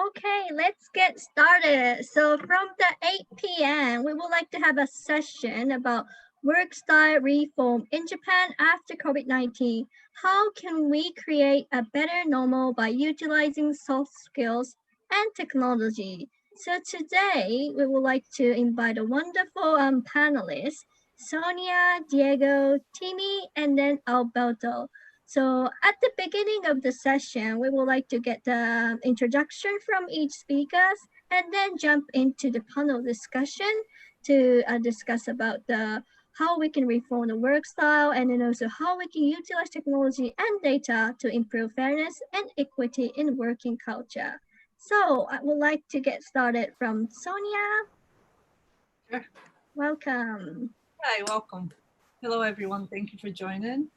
Okay, let's get started. So from the 8 p.m., we would like to have a session about work style reform in Japan after COVID-19. How can we create a better normal by utilizing soft skills and technology? So today, we would like to invite a wonderful panelists, Sonia, Diego, Timmy, and then Alberto. So at the beginning of the session, we would like to get the introduction from each speakers and then jump into the panel discussion to discuss about the how we can reform the work style and then also how we can utilize technology and data to improve fairness and equity in working culture. So I would like to get started from Sonia. Sure. Welcome. Hi, welcome. Hello, everyone. Thank you for joining.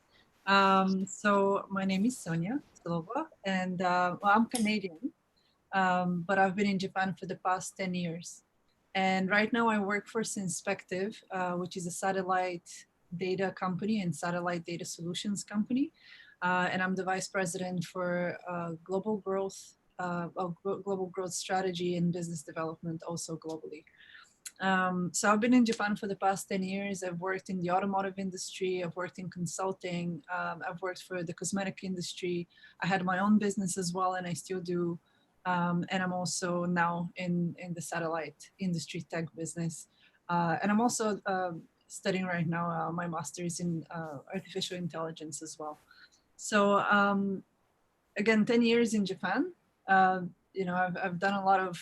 So my name is Sonia Silva, and well, I'm Canadian, but I've been in Japan for the past 10 years. And right now I work for Sinspective, which is a satellite data company and satellite data solutions company. And I'm the vice president for global growth, global growth strategy and business development also globally. So I've been in Japan for the past 10 years. I've worked in the automotive industry. I've worked in consulting. I've worked for the cosmetic industry. I had my own business as well, and I still do. And I'm also now in the satellite industry tech business. And I'm also studying right now my master's in artificial intelligence as well. So again, 10 years in Japan. You know, I've done a lot of,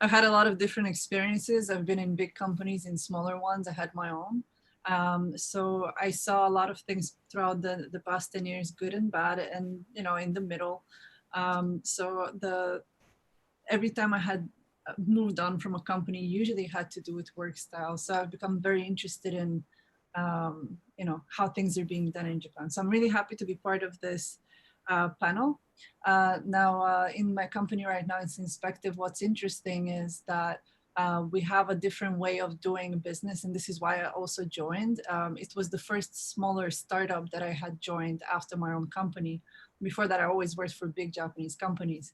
I've had a lot of different experiences. I've been in big companies, in smaller ones. I had my own. So I saw a lot of things throughout the past 10 years, good and bad, and, you know, in the middle. So every time I had moved on from a company, usually had to do with work style. So I've become very interested in, you know, how things are being done in Japan. So I'm really happy to be part of this panel. Now, in my company right now, it's Inspective. What's interesting is that we have a different way of doing business, and this is why I also joined. It was the first smaller startup that I had joined after my own company. Before that, I always worked for big Japanese companies.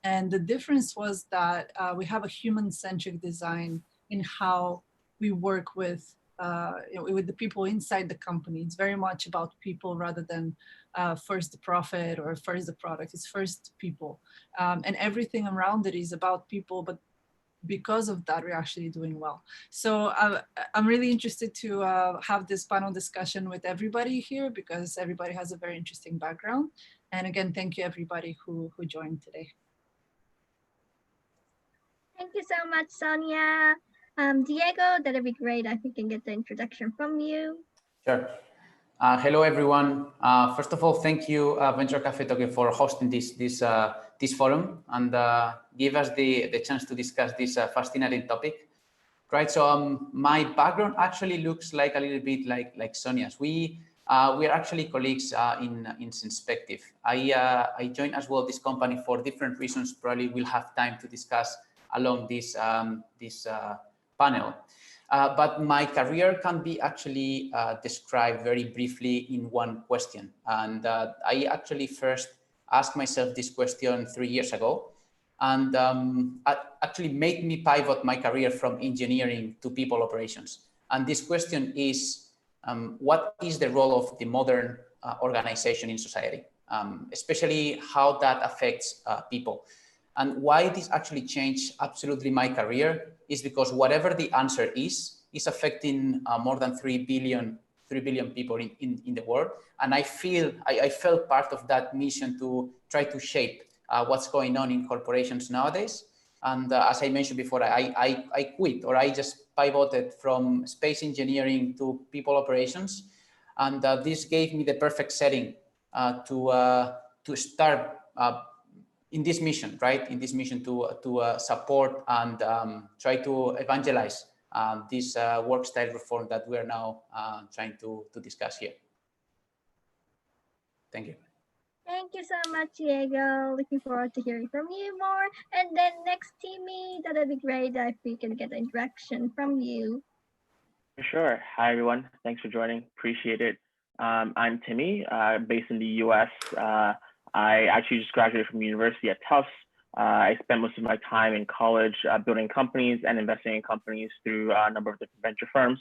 And the difference was that we have a human-centric design in how we work with the people inside the company. It's very much about people rather than first the profit or first the product. It's first people. And everything around it is about people, but because of that, we're actually doing well. So I'm really interested to have this panel discussion with everybody here because everybody has a very interesting background. And again, thank you everybody who joined today. Thank you so much, Sonia. Diego, that'd be great if we can get the introduction from you. Sure. Hello, everyone. First of all, thank you, Venture Cafe Tokyo, for hosting this forum and give us the chance to discuss this fascinating topic. Right. So my background actually looks like a little bit like Sonia's. We are actually colleagues in Sinspective. I joined as well this company for different reasons. Probably we'll have time to discuss along this panel. But my career can be actually described very briefly in one question. And I actually first asked myself this question 3 years ago, and actually made me pivot my career from engineering to people operations. And this question is, what is the role of the modern organization in society, especially how that affects people? And why this actually changed absolutely my career is because whatever the answer is affecting more than 3 billion people in the world. And I felt part of that mission to try to shape what's going on in corporations nowadays. And as I mentioned before, I quit, or I just pivoted from space engineering to people operations. And this gave me the perfect setting to start in this mission, right? In this mission to support and try to evangelize this work style reform that we are now trying to discuss here. Thank you. Thank you so much, Diego. Looking forward to hearing from you more. And then next, Timmy, that'd be great if we can get an introduction from you. Sure. Hi, everyone. Thanks for joining. Appreciate it. I'm Timmy, based in the US. I actually just graduated from university at Tufts I spent most of my time in college building companies and investing in companies through a number of different venture firms.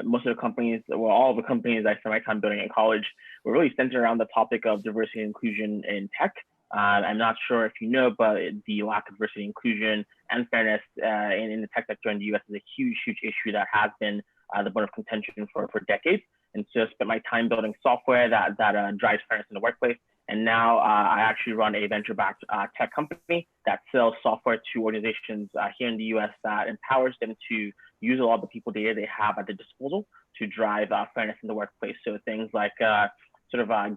Most of the companies, well, all of the companies I spent my time building in college were really centered around the topic of diversity and inclusion in tech. I'm not sure if you know, but the lack of diversity, inclusion, and fairness in the tech sector in the US is a huge, huge issue that has been the bone of contention for decades. And so I spent my time building software that drives fairness in the workplace. And now I actually run a venture-backed tech company that sells software to organizations here in the US that empowers them to use a lot of the people data they have at their disposal to drive fairness in the workplace. So things like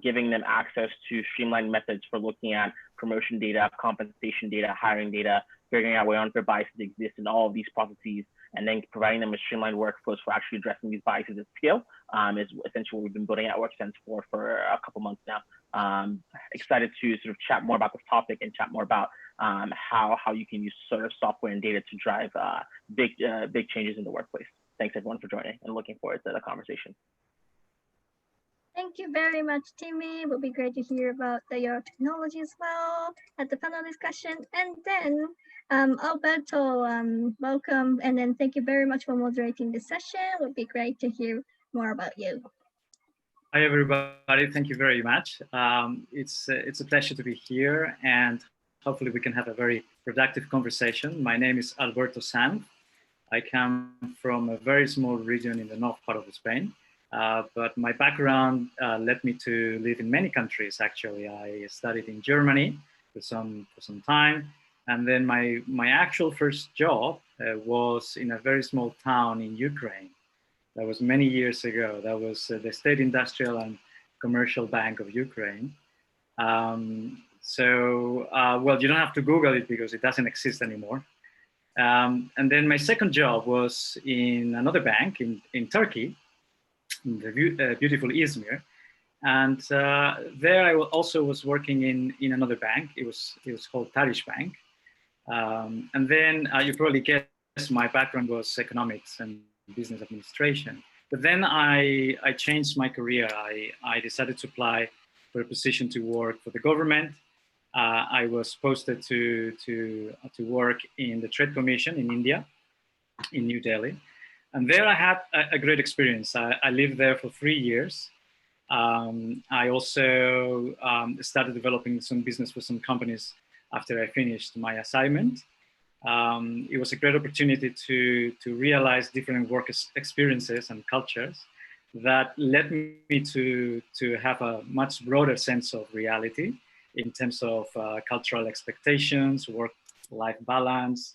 giving them access to streamlined methods for looking at promotion data, compensation data, hiring data, figuring out where unfair biases exist in all of these processes, and then providing them with streamlined workflows for actually addressing these biases at scale is essentially what we've been building at WorkSense for a couple months now. Excited to sort of chat more about this topic and chat more about how you can use sort of software and data to drive big changes in the workplace. Thanks everyone for joining and looking forward to the conversation. Thank you very much, Timmy. It would be great to hear about your technology as well at the panel discussion. And then Alberto, welcome. And then thank you very much for moderating this session. It would be great to hear more about you. Hi, everybody. Thank you very much. It's a pleasure to be here, and hopefully we can have a very productive conversation. My name is Alberto Sanz. I come from a very small region in the north part of Spain. But my background led me to live in many countries. Actually, I studied in Germany for some time, and then my actual first job was in a very small town in Ukraine. That was many years ago. That was the State Industrial and Commercial Bank of Ukraine. Well, you don't have to Google it because it doesn't exist anymore. And then my second job was in another bank in Turkey, in the beautiful Izmir, and there I also was working in another bank. It was called Tarish Bank, and then you probably guess my background was economics and business administration. But then I changed my career. I decided to apply for a position to work for the government. I was posted to work in the Trade Commission in India, in New Delhi. And there I had a great experience. I lived there for 3 years. I also started developing some business for some companies after I finished my assignment. It was a great opportunity to realize different work experiences and cultures that led me to have a much broader sense of reality in terms of cultural expectations, work-life balance,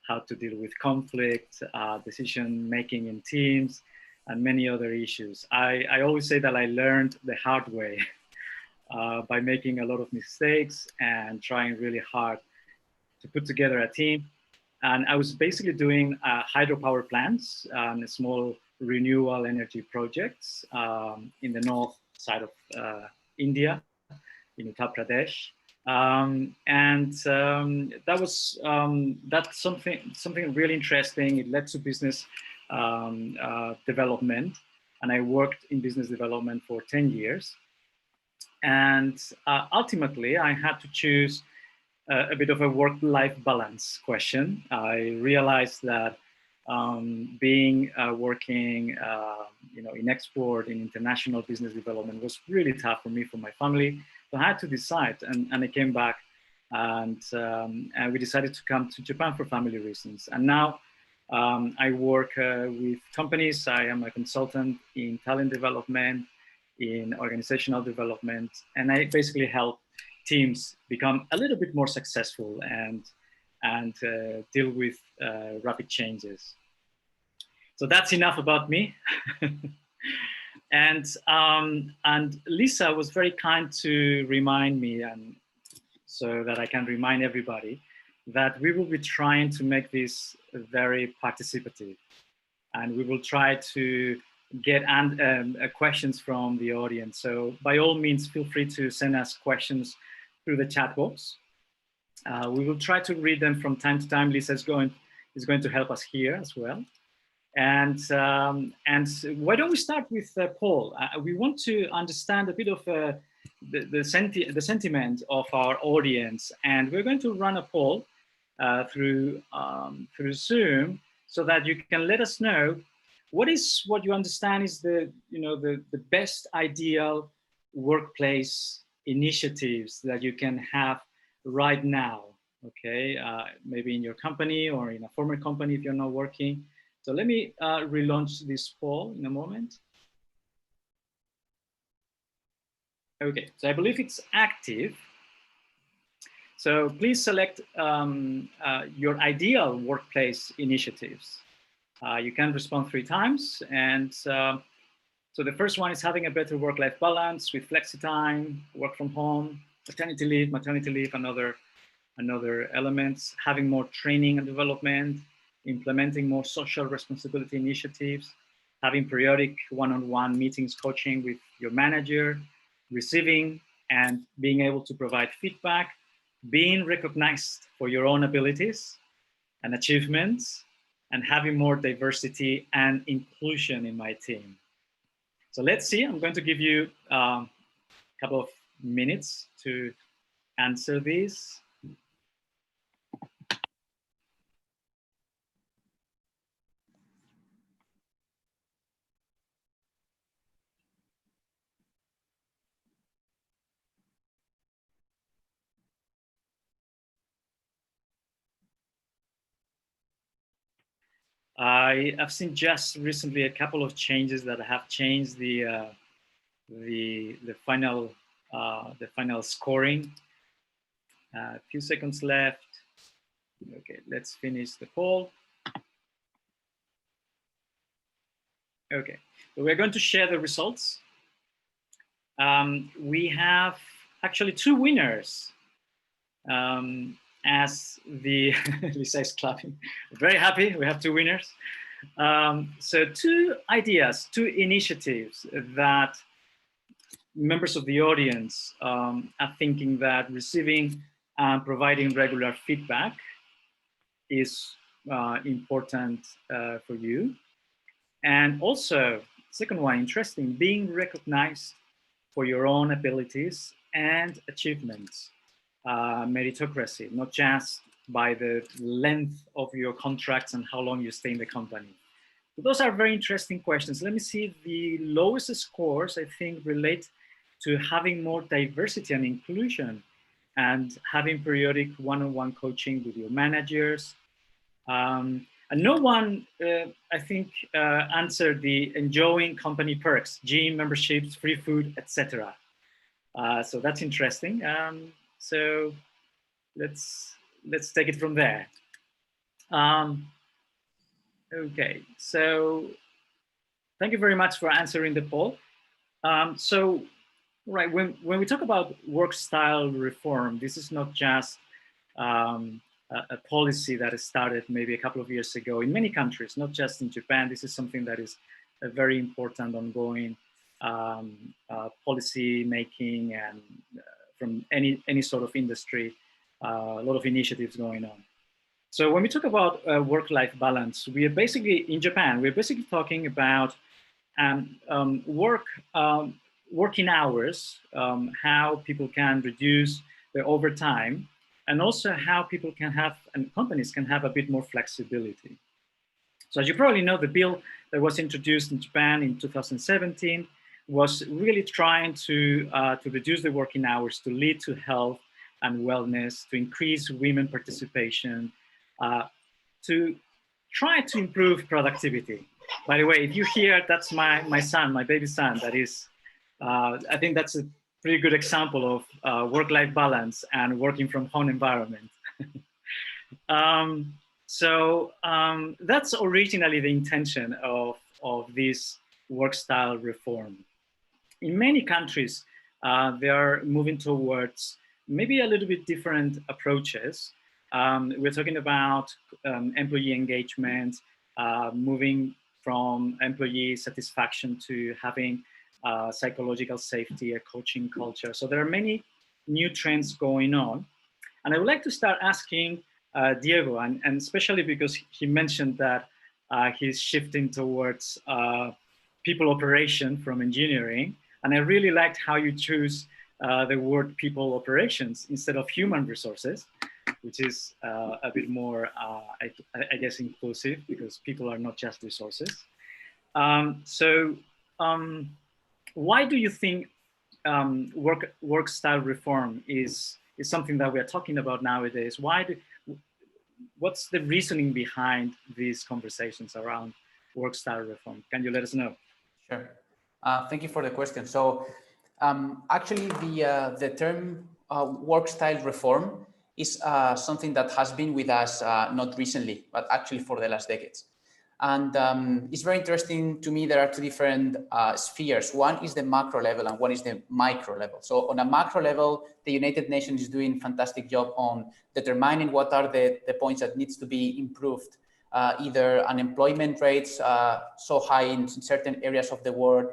how to deal with conflict, decision-making in teams, and many other issues. I always say that I learned the hard way by making a lot of mistakes and trying really hard to put together a team. And I was basically doing hydropower plants and small renewable energy projects in the north side of India, in Uttar Pradesh. That's something really interesting. It led to business development, and I worked in business development for 10 years. And ultimately, I had to choose a bit of a work-life balance question. I realized that working in export, in international business development was really tough for me, for my family. So I had to decide, and I came back, and we decided to come to Japan for family reasons. And now I work with companies. I am a consultant in talent development, in organizational development, and I basically help teams become a little bit more successful and deal with rapid changes. So that's enough about me. And Lisa was very kind to remind me, and so that I can remind everybody, that we will be trying to make this very participative, and we will try to get questions from the audience. So by all means, feel free to send us questions through the chat box. We will try to read them from time to time. Lisa is going to help us here as well. And why don't we start with Paul? We want to understand a bit of the sentiment of our audience, and we're going to run a poll through Zoom, so that you can let us know what you understand is the best ideal workplace initiatives that you can have right now. Okay, maybe in your company or in a former company if you're not working. So let me relaunch this poll in a moment. Okay, so I believe it's active. So please select your ideal workplace initiatives. You can respond 3 times. And so the first one is having a better work-life balance with flexi time, work from home, paternity leave, maternity leave, and other elements, having more training and development, implementing more social responsibility initiatives, having periodic one-on-one meetings, coaching with your manager, receiving and being able to provide feedback, being recognized for your own abilities and achievements, and having more diversity and inclusion in my team. So let's see, I'm going to give you a couple of minutes to answer these. I have seen just recently a couple of changes that have changed the final scoring. A few seconds left. Okay, let's finish the poll. Okay, so we're going to share the results. We have actually 2 winners. As the Lisa is clapping, very happy. We have 2 winners. So 2 ideas, 2 initiatives that members of the audience are thinking that receiving and providing regular feedback is important for you. And also, second one, interesting, being recognized for your own abilities and achievements. Meritocracy, not just by the length of your contracts and how long you stay in the company. So those are very interesting questions. Let me see, the lowest scores, I think, relate to having more diversity and inclusion and having periodic one-on-one coaching with your managers. And no one, I think, answered the enjoying company perks, gym memberships, free food, etc. So that's interesting. So let's take it from there. Okay, so thank you very much for answering the poll. So, right, when we talk about work style reform, this is not just a policy that has started maybe a couple of years ago in many countries, not just in Japan. This is something that is a very important ongoing policy making and from any sort of industry, a lot of initiatives going on. So when we talk about work-life balance, we are basically, in Japan, we're basically talking about working hours, how people can reduce their overtime, and also how people can have, and companies can have a bit more flexibility. So as you probably know, the bill that was introduced in Japan in 2017 was really trying to reduce the working hours, to lead to health and wellness, to increase women participation, to try to improve productivity. By the way, if you hear, that's my son, my baby son, that is, I think that's a pretty good example of work-life balance and working from home environment. So that's originally the intention of this work style reform. In many countries, they are moving towards maybe a little bit different approaches. We're talking about employee engagement, moving from employee satisfaction to having psychological safety, a coaching culture. So there are many new trends going on. And I would like to start asking Diego, and especially because he mentioned that he's shifting towards people operation from engineering. And I really liked how you choose the word people operations instead of human resources, which is a bit more, I guess, inclusive, because people are not just resources. Why do you think work style reform is something that we are talking about nowadays? What's the reasoning behind these conversations around work style reform? Can you let us know? Sure. Thank you for the question. So actually, the term work style reform is something that has been with us not recently, but actually for the last decades. And it's very interesting to me. There are two different spheres. One is the macro level and one is the micro level. So on a macro level, the United Nations is doing a fantastic job on determining what are the points that needs to be improved. Either unemployment rates so high in certain areas of the world,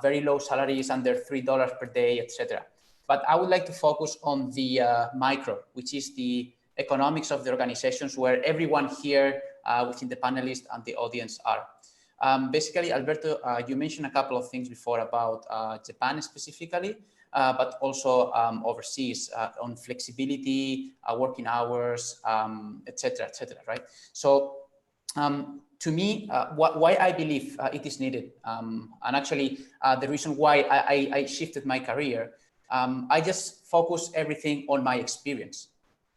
very low salaries under $3 per day, etc. But I would like to focus on the micro, which is the economics of the organizations where everyone here within the panelists and the audience are. Basically, Alberto, you mentioned a couple of things before about Japan specifically, but also overseas on flexibility, working hours, etc., right? So to me, why I believe it is needed, and actually the reason why I shifted my career, I just focus everything on my experience.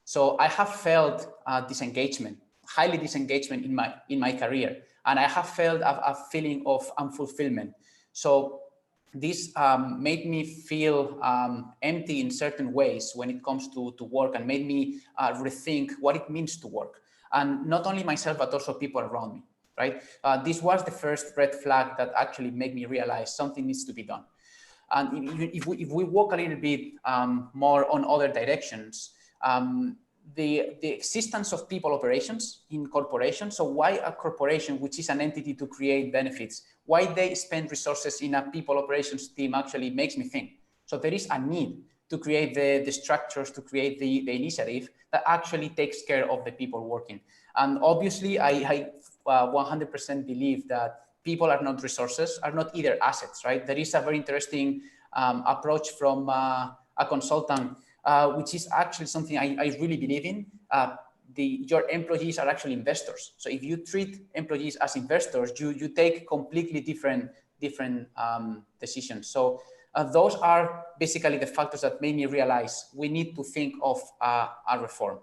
So I have felt disengagement, highly disengagement in my career, and I have felt a feeling of unfulfillment. So this made me feel empty in certain ways when it comes to work, and made me rethink what it means to work. And not only myself, but also people around me, right? This was the first red flag that actually made me realize something needs to be done. And if we walk a little bit more on other directions, the existence of people operations in corporations. So why a corporation, which is an entity to create benefits, why they spend resources in a people operations team actually makes me think. So there is a need to create the structures, to create the initiative that actually takes care of the people working. And obviously, I 100% believe that people are not resources, are not either assets, right? There is a very interesting approach from a consultant, which is actually something I really believe in. Your employees are actually investors. So if you treat employees as investors, you take completely different decisions. So those are basically the factors that made me realize we need to think of a reform.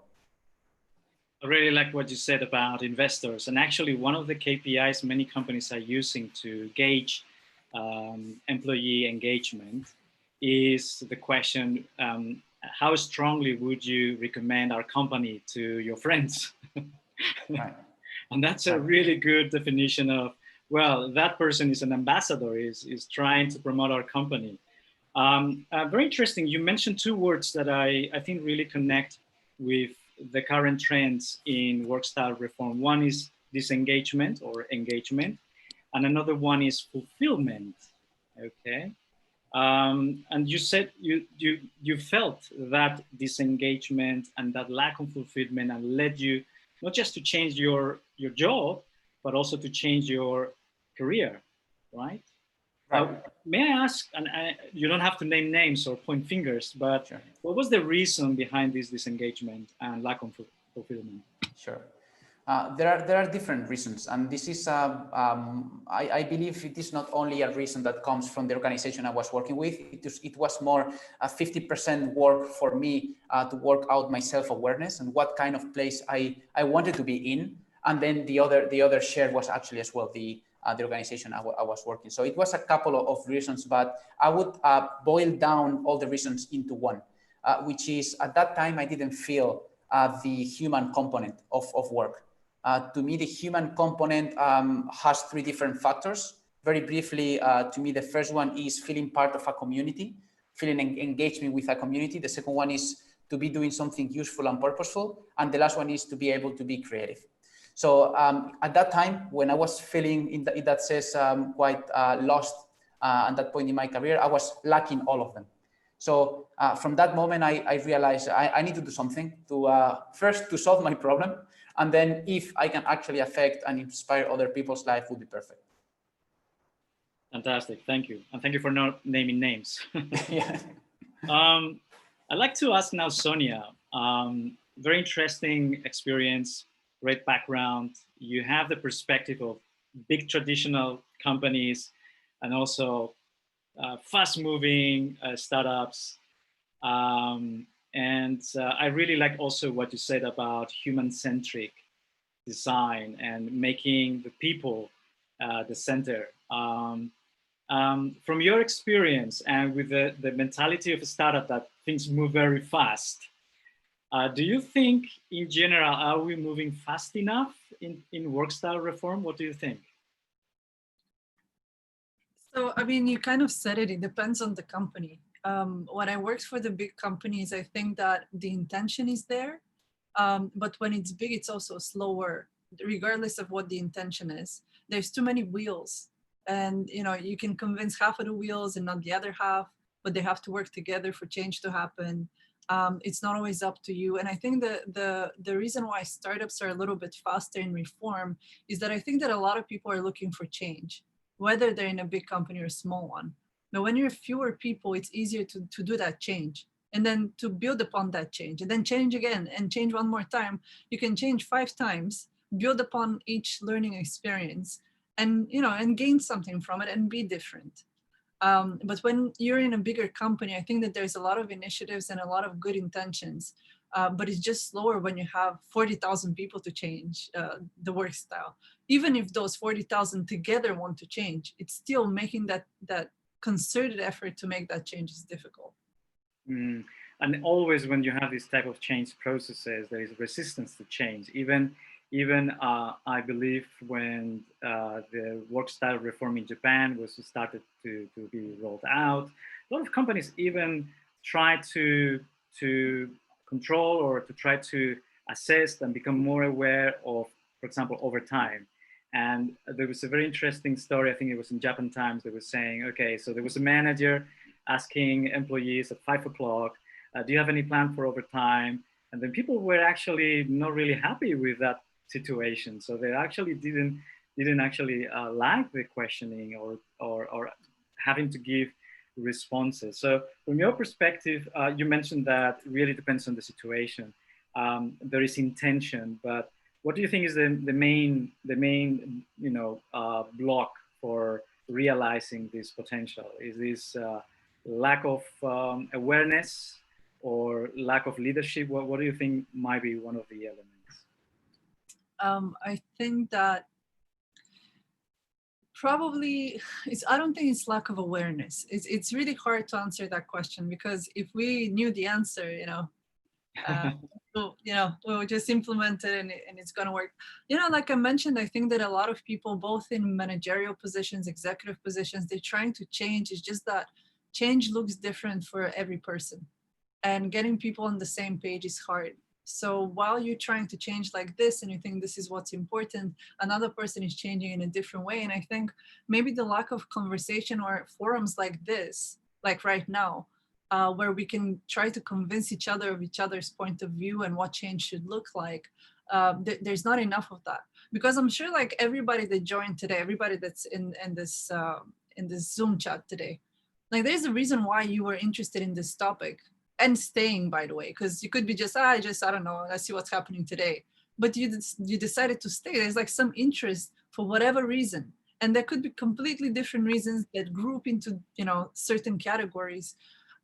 I really like what you said about investors. And actually, one of the KPIs many companies are using to gauge employee engagement is the question, how strongly would you recommend our company to your friends? Right. And that's a really good definition of, well, that person is an ambassador, is trying to promote our company. Very interesting. You mentioned two words that I think really connect with the current trends in work style reform. One is disengagement or engagement, and another one is fulfillment. Okay. And you said you felt that disengagement and that lack of fulfillment and led you not just to change your job, but also to change your career, right? May I ask, and you don't have to name names or point fingers, but sure, what was the reason behind this disengagement and lack of fulfillment? Sure. There are different reasons, and this is I believe it is not only a reason that comes from the organization I was working with. It was more a 50% work for me to work out my self-awareness and what kind of place I wanted to be in, and then the other share was actually as well the organization I was working. So it was a couple of reasons, but I would boil down all the reasons into one, which is at that time I didn't feel the human component of work. To me, the human component has three different factors. Very briefly, to me, the first one is feeling part of a community, feeling engagement with a community. The second one is to be doing something useful and purposeful. And the last one is to be able to be creative. So at that time, when I was feeling in that sense quite lost at that point in my career, I was lacking all of them. So from that moment, I realized I need to do something to first to solve my problem. And then if I can actually affect and inspire other people's life, would be perfect. Fantastic, thank you. And thank you for not naming names. Yeah. I'd like to ask now Sonia, very interesting experience, great background. You have the perspective of big traditional companies and also fast-moving startups. I really like also what you said about human-centric design and making the people the center. From your experience and with the mentality of a startup that things move very fast, do you think in general, are we moving fast enough in work style reform? What do you think? So, I mean, you kind of said it depends on the company. When I worked for the big companies, I think that the intention is there. But when it's big, it's also slower, regardless of what the intention is. There's too many wheels. And you can convince half of the wheels and not the other half, but they have to work together for change to happen. It's not always up to you. And I think the reason why startups are a little bit faster in reform is that I think that a lot of people are looking for change, whether they're in a big company or a small one. But when you're fewer people, it's easier to do that change and then to build upon that change and then change again and change one more time. You can change 5 times, build upon each learning experience and gain something from it and be different. But when you're in a bigger company, I think that there's a lot of initiatives and a lot of good intentions, but it's just slower when you have 40,000 people to change the work style. Even if those 40,000 together want to change, it's still making that concerted effort to make that change is difficult. And always when you have this type of change processes, there is resistance to change. Even I believe when the work style reform in Japan was started to be rolled out, a lot of companies even try to control or to try to assess and become more aware of, for example, overtime. And there was a very interesting story, I think it was in Japan Times, that was saying, okay, so there was a manager asking employees at 5 o'clock, do you have any plan for overtime? And then people were actually not really happy with that situation. So they actually didn't actually like the questioning or having to give responses. So from your perspective, you mentioned that really depends on the situation. There is intention, but what do you think is the main block for realizing this potential? Is this lack of awareness or lack of leadership? What do you think might be one of the elements? I think that probably I don't think it's lack of awareness. It's really hard to answer that question, because if we knew the answer, we'll just implement it and it's going to work. Like I mentioned, I think that a lot of people, both in managerial positions, executive positions, they're trying to change. It's just that change looks different for every person, and getting people on the same page is hard. So while you're trying to change like this and you think this is what's important, another person is changing in a different way. And I think maybe the lack of conversation or forums like this, like right now, where we can try to convince each other of each other's point of view and what change should look like, there's not enough of that. Because I'm sure like everybody that joined today, everybody that's in this Zoom chat today, like there's a reason why you were interested in this topic. And staying, by the way, because you could be just, I don't know, let's see what's happening today. But you decided to stay. There's like some interest for whatever reason. And there could be completely different reasons that group into, certain categories.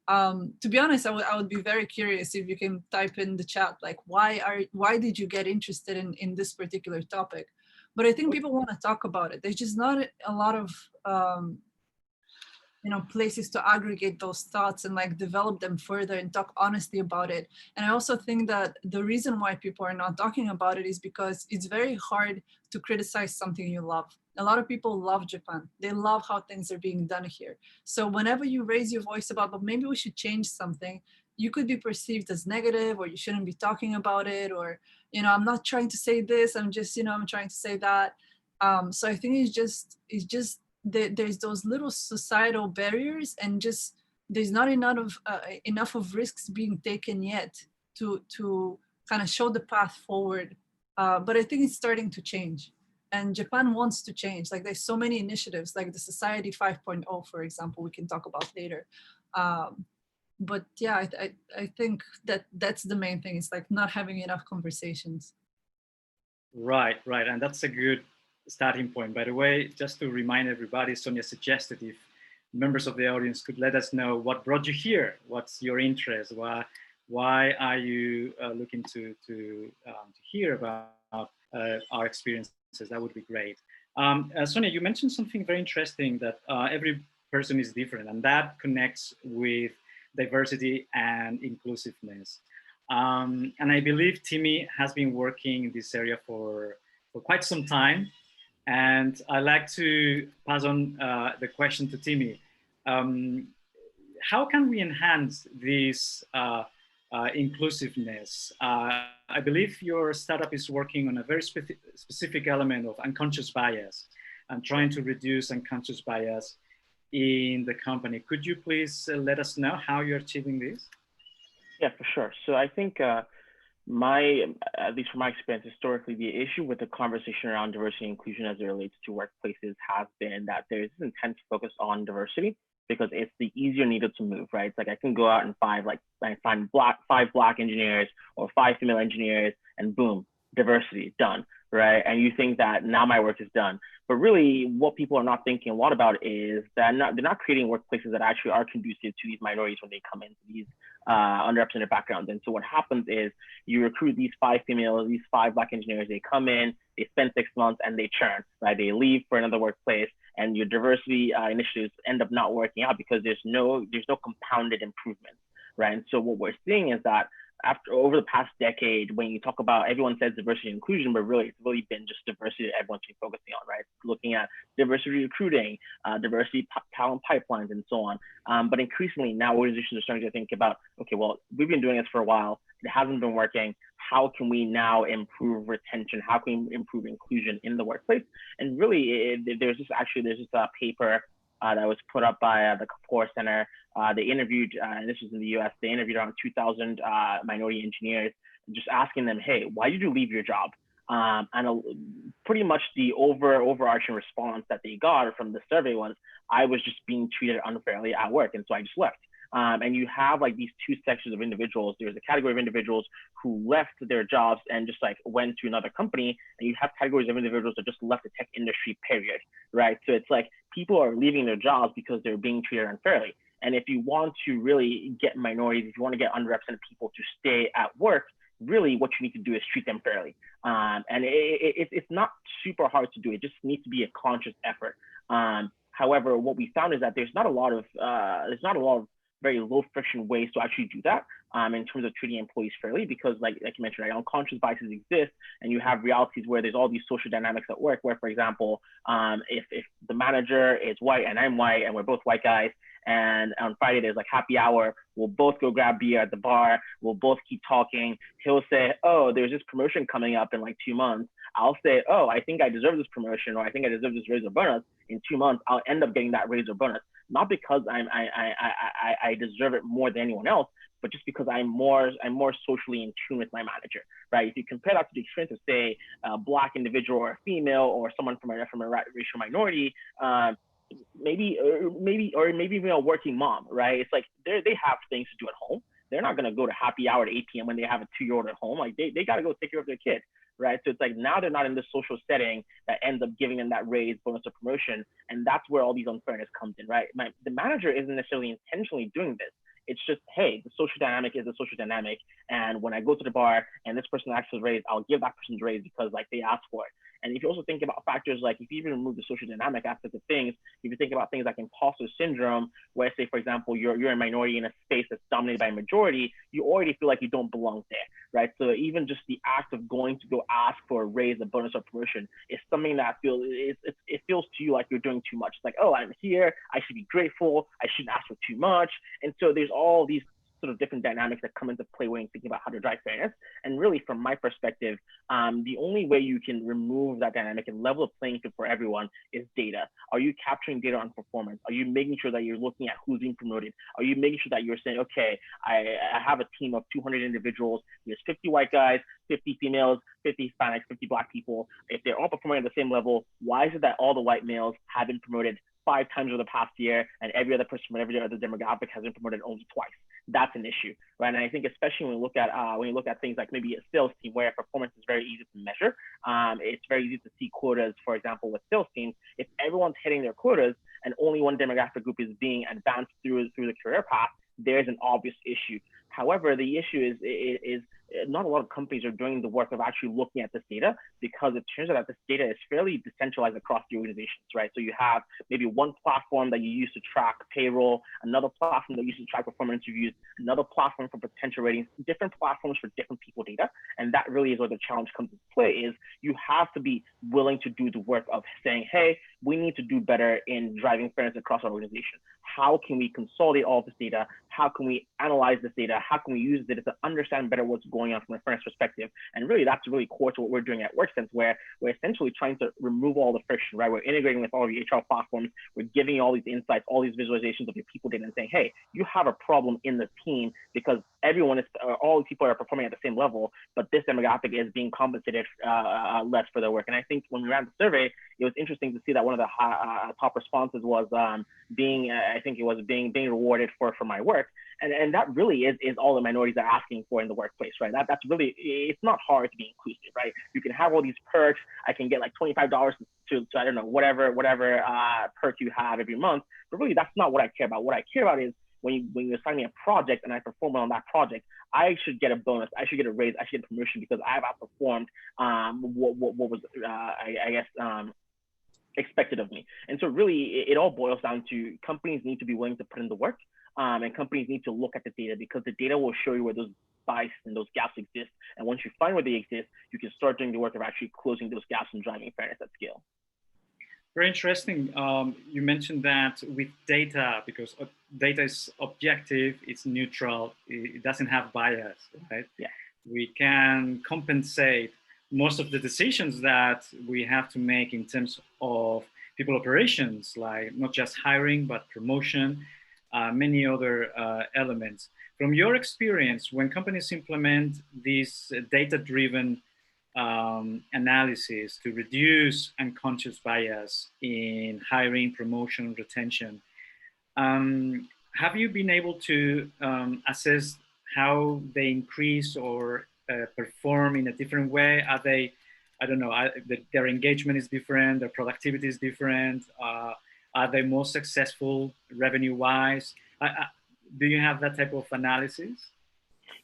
To be honest, I would be very curious if you can type in the chat, like, why did you get interested in this particular topic? But I think people want to talk about it. There's just not a lot of, places to aggregate those thoughts and like develop them further and talk honestly about it. And I also think that the reason why people are not talking about it is because it's very hard to criticize something you love. A lot of people love Japan. They love how things are being done here. So whenever you raise your voice about, but maybe we should change something, you could be perceived as negative, or you shouldn't be talking about it, or, I'm not trying to say this, I'm just, I'm trying to say that. So I think it's just there's those little societal barriers, and just there's not enough of risks being taken yet to kind of show the path forward. But I think it's starting to change, and Japan wants to change. Like there's so many initiatives, like the Society 5.0, for example, we can talk about later. But yeah, I think that's the main thing. It's like not having enough conversations. Right, right. And that's a good starting point. By the way, just to remind everybody, Sonia suggested if members of the audience could let us know what brought you here, what's your interest, why are you looking to hear about our experiences, that would be great. Sonia, you mentioned something very interesting, that every person is different, and that connects with diversity and inclusiveness. And I believe Timmy has been working in this area for quite some time. And I'd like to pass on the question to Timmy. How can we enhance this inclusiveness? I believe your startup is working on a very specific element of unconscious bias and trying to reduce unconscious bias in the company. Could you please let us know how you're achieving this? Yeah, for sure. So I think at least from my experience historically, the issue with the conversation around diversity and inclusion as it relates to workplaces has been that there's this intense focus on diversity because it's the easier needle to move, right? It's like I can go out and find five black engineers or 5 female engineers, and boom, diversity, done, right? And you think that now my work is done. But really what people are not thinking a lot about is that they're not creating workplaces that actually are conducive to these minorities when they come into these underrepresented backgrounds. And so what happens is you recruit these 5 females, these 5 black engineers, they come in, they spend 6 months and they churn, right? They leave for another workplace, and your diversity initiatives end up not working out because there's no compounded improvements, right? And so what we're seeing is that over the past decade, when you talk about, everyone says diversity and inclusion, but really it's really been just diversity that everyone's been focusing on, right? Looking at diversity recruiting, diversity talent pipelines, and so on. But increasingly now organizations are starting to think about, okay, well, we've been doing this for a while, it hasn't been working. How can we now improve retention? How can we improve inclusion in the workplace? And really, there's this paper that was put up by the Kapoor Center. They interviewed, and this was in the US, they interviewed around 2,000 minority engineers, just asking them, hey, why did you leave your job? And pretty much the overarching response that they got from the survey was, I was just being treated unfairly at work, and so I just left. And you have like these two sections of individuals. There's a category of individuals who left their jobs and just like went to another company, and you have categories of individuals that just left the tech industry, period, right? So it's like people are leaving their jobs because they're being treated unfairly. And if you want to really get minorities, if you want to get underrepresented people to stay at work, really what you need to do is treat them fairly. And it's not super hard to do. It just needs to be a conscious effort. However, what we found is that there's not a lot of very low friction ways to actually do that in terms of treating employees fairly, because like you mentioned, right, unconscious biases exist, and you have realities where there's all these social dynamics at work where, for example, if the manager is white and I'm white and we're both white guys, and on Friday there's like happy hour, we'll both go grab beer at the bar, we'll both keep talking. He'll say, oh, there's this promotion coming up in like 2 months. I'll say, oh, I think I deserve this promotion, or I think I deserve this raise or bonus. In 2 months, I'll end up getting that raise or bonus, not because I deserve it more than anyone else, but just because I'm more socially in tune with my manager, right? If you compare that to the experience of, say, a Black individual or a female or someone from a racial minority, maybe even a working mom, right? It's like they have things to do at home. They're not gonna go to happy hour at 8 p.m. when they have a 2-year-old at home. Like they gotta go take care of their kid, right? So it's like now they're not in this social setting that ends up giving them that raise, bonus, or promotion, and that's where all these unfairness comes in, right? The manager isn't necessarily intentionally doing this. It's just, hey, the social dynamic is a social dynamic, and when I go to the bar and this person asks for a raise, I'll give that person a raise because like they asked for it. And if you also think about factors like, if you even remove the social dynamic aspect of things, if you think about things like imposter syndrome, where, say, for example, you're a minority in a space that's dominated by a majority, you already feel like you don't belong there, right? So even just the act of going to go ask for a raise, a bonus, or promotion is something that it feels to you like you're doing too much. It's like, oh, I'm here, I should be grateful, I shouldn't ask for too much. And so there's all these sort of different dynamics that come into play when you're thinking about how to drive fairness. And really, from my perspective, the only way you can remove that dynamic and level the playing field for everyone is data. Are you capturing data on performance? Are you making sure that you're looking at who's being promoted? Are you making sure that you're saying, okay, I have a team of 200 individuals, there's 50 white guys, 50 females, 50 Hispanics, 50 Black people. If they're all performing at the same level, why is it that all the white males have been promoted 5 times over the past year, and every other person from every other demographic has been promoted only twice? that's an issue, right? And I think especially when you look at things like maybe a sales team where performance is very easy to measure, it's very easy to see quotas, for example, with sales teams. If everyone's hitting their quotas and only one demographic group is being advanced through the career path, there's an obvious issue. However, the issue is not a lot of companies are doing the work of actually looking at this data, because it turns out that this data is fairly decentralized across the organizations, right? So you have maybe one platform that you use to track payroll, another platform that you use to track performance reviews, another platform for potential ratings, different platforms for different people data. And that really is where the challenge comes into play, is you have to be willing to do the work of saying, hey, we need to do better in driving fairness across our organization. How can we consolidate all of this data? How can we analyze this data? How can we use data to understand better what's going on from a fairness perspective? And really, that's really core to what we're doing at WorkSense, where we're essentially trying to remove all the friction, right? We're integrating with all of your HR platforms. We're giving you all these insights, all these visualizations of your people data, and saying, hey, you have a problem in the team because all the people are performing at the same level, but this demographic is being compensated less for their work. And I think when we ran the survey, it was interesting to see that one of the top responses was being rewarded for my work. And that really is all the minorities are asking for in the workplace, right? That's really, it's not hard to be inclusive, right? You can have all these perks. I can get like $25 to I don't know, whatever perk you have every month, but really that's not what I care about. What I care about is when you assign me a project and I perform well on that project, I should get a bonus, I should get a raise, I should get a promotion because I've outperformed what was expected of me. And so really it all boils down to companies need to be willing to put in the work, and companies need to look at the data, because the data will show you where those biases and those gaps exist. And once you find where they exist, you can start doing the work of actually closing those gaps and driving fairness at scale. Very interesting. You mentioned that with data, because data is objective, it's neutral, it doesn't have bias, right? Yeah. We can compensate most of the decisions that we have to make in terms of people operations, like not just hiring, but promotion, many other elements. From your experience, when companies implement this data-driven analysis to reduce unconscious bias in hiring, promotion, retention, have you been able to assess how they increase or perform in a different way? Are they, I don't know, their engagement is different, their productivity is different, are they more successful revenue-wise? Do you have that type of analysis?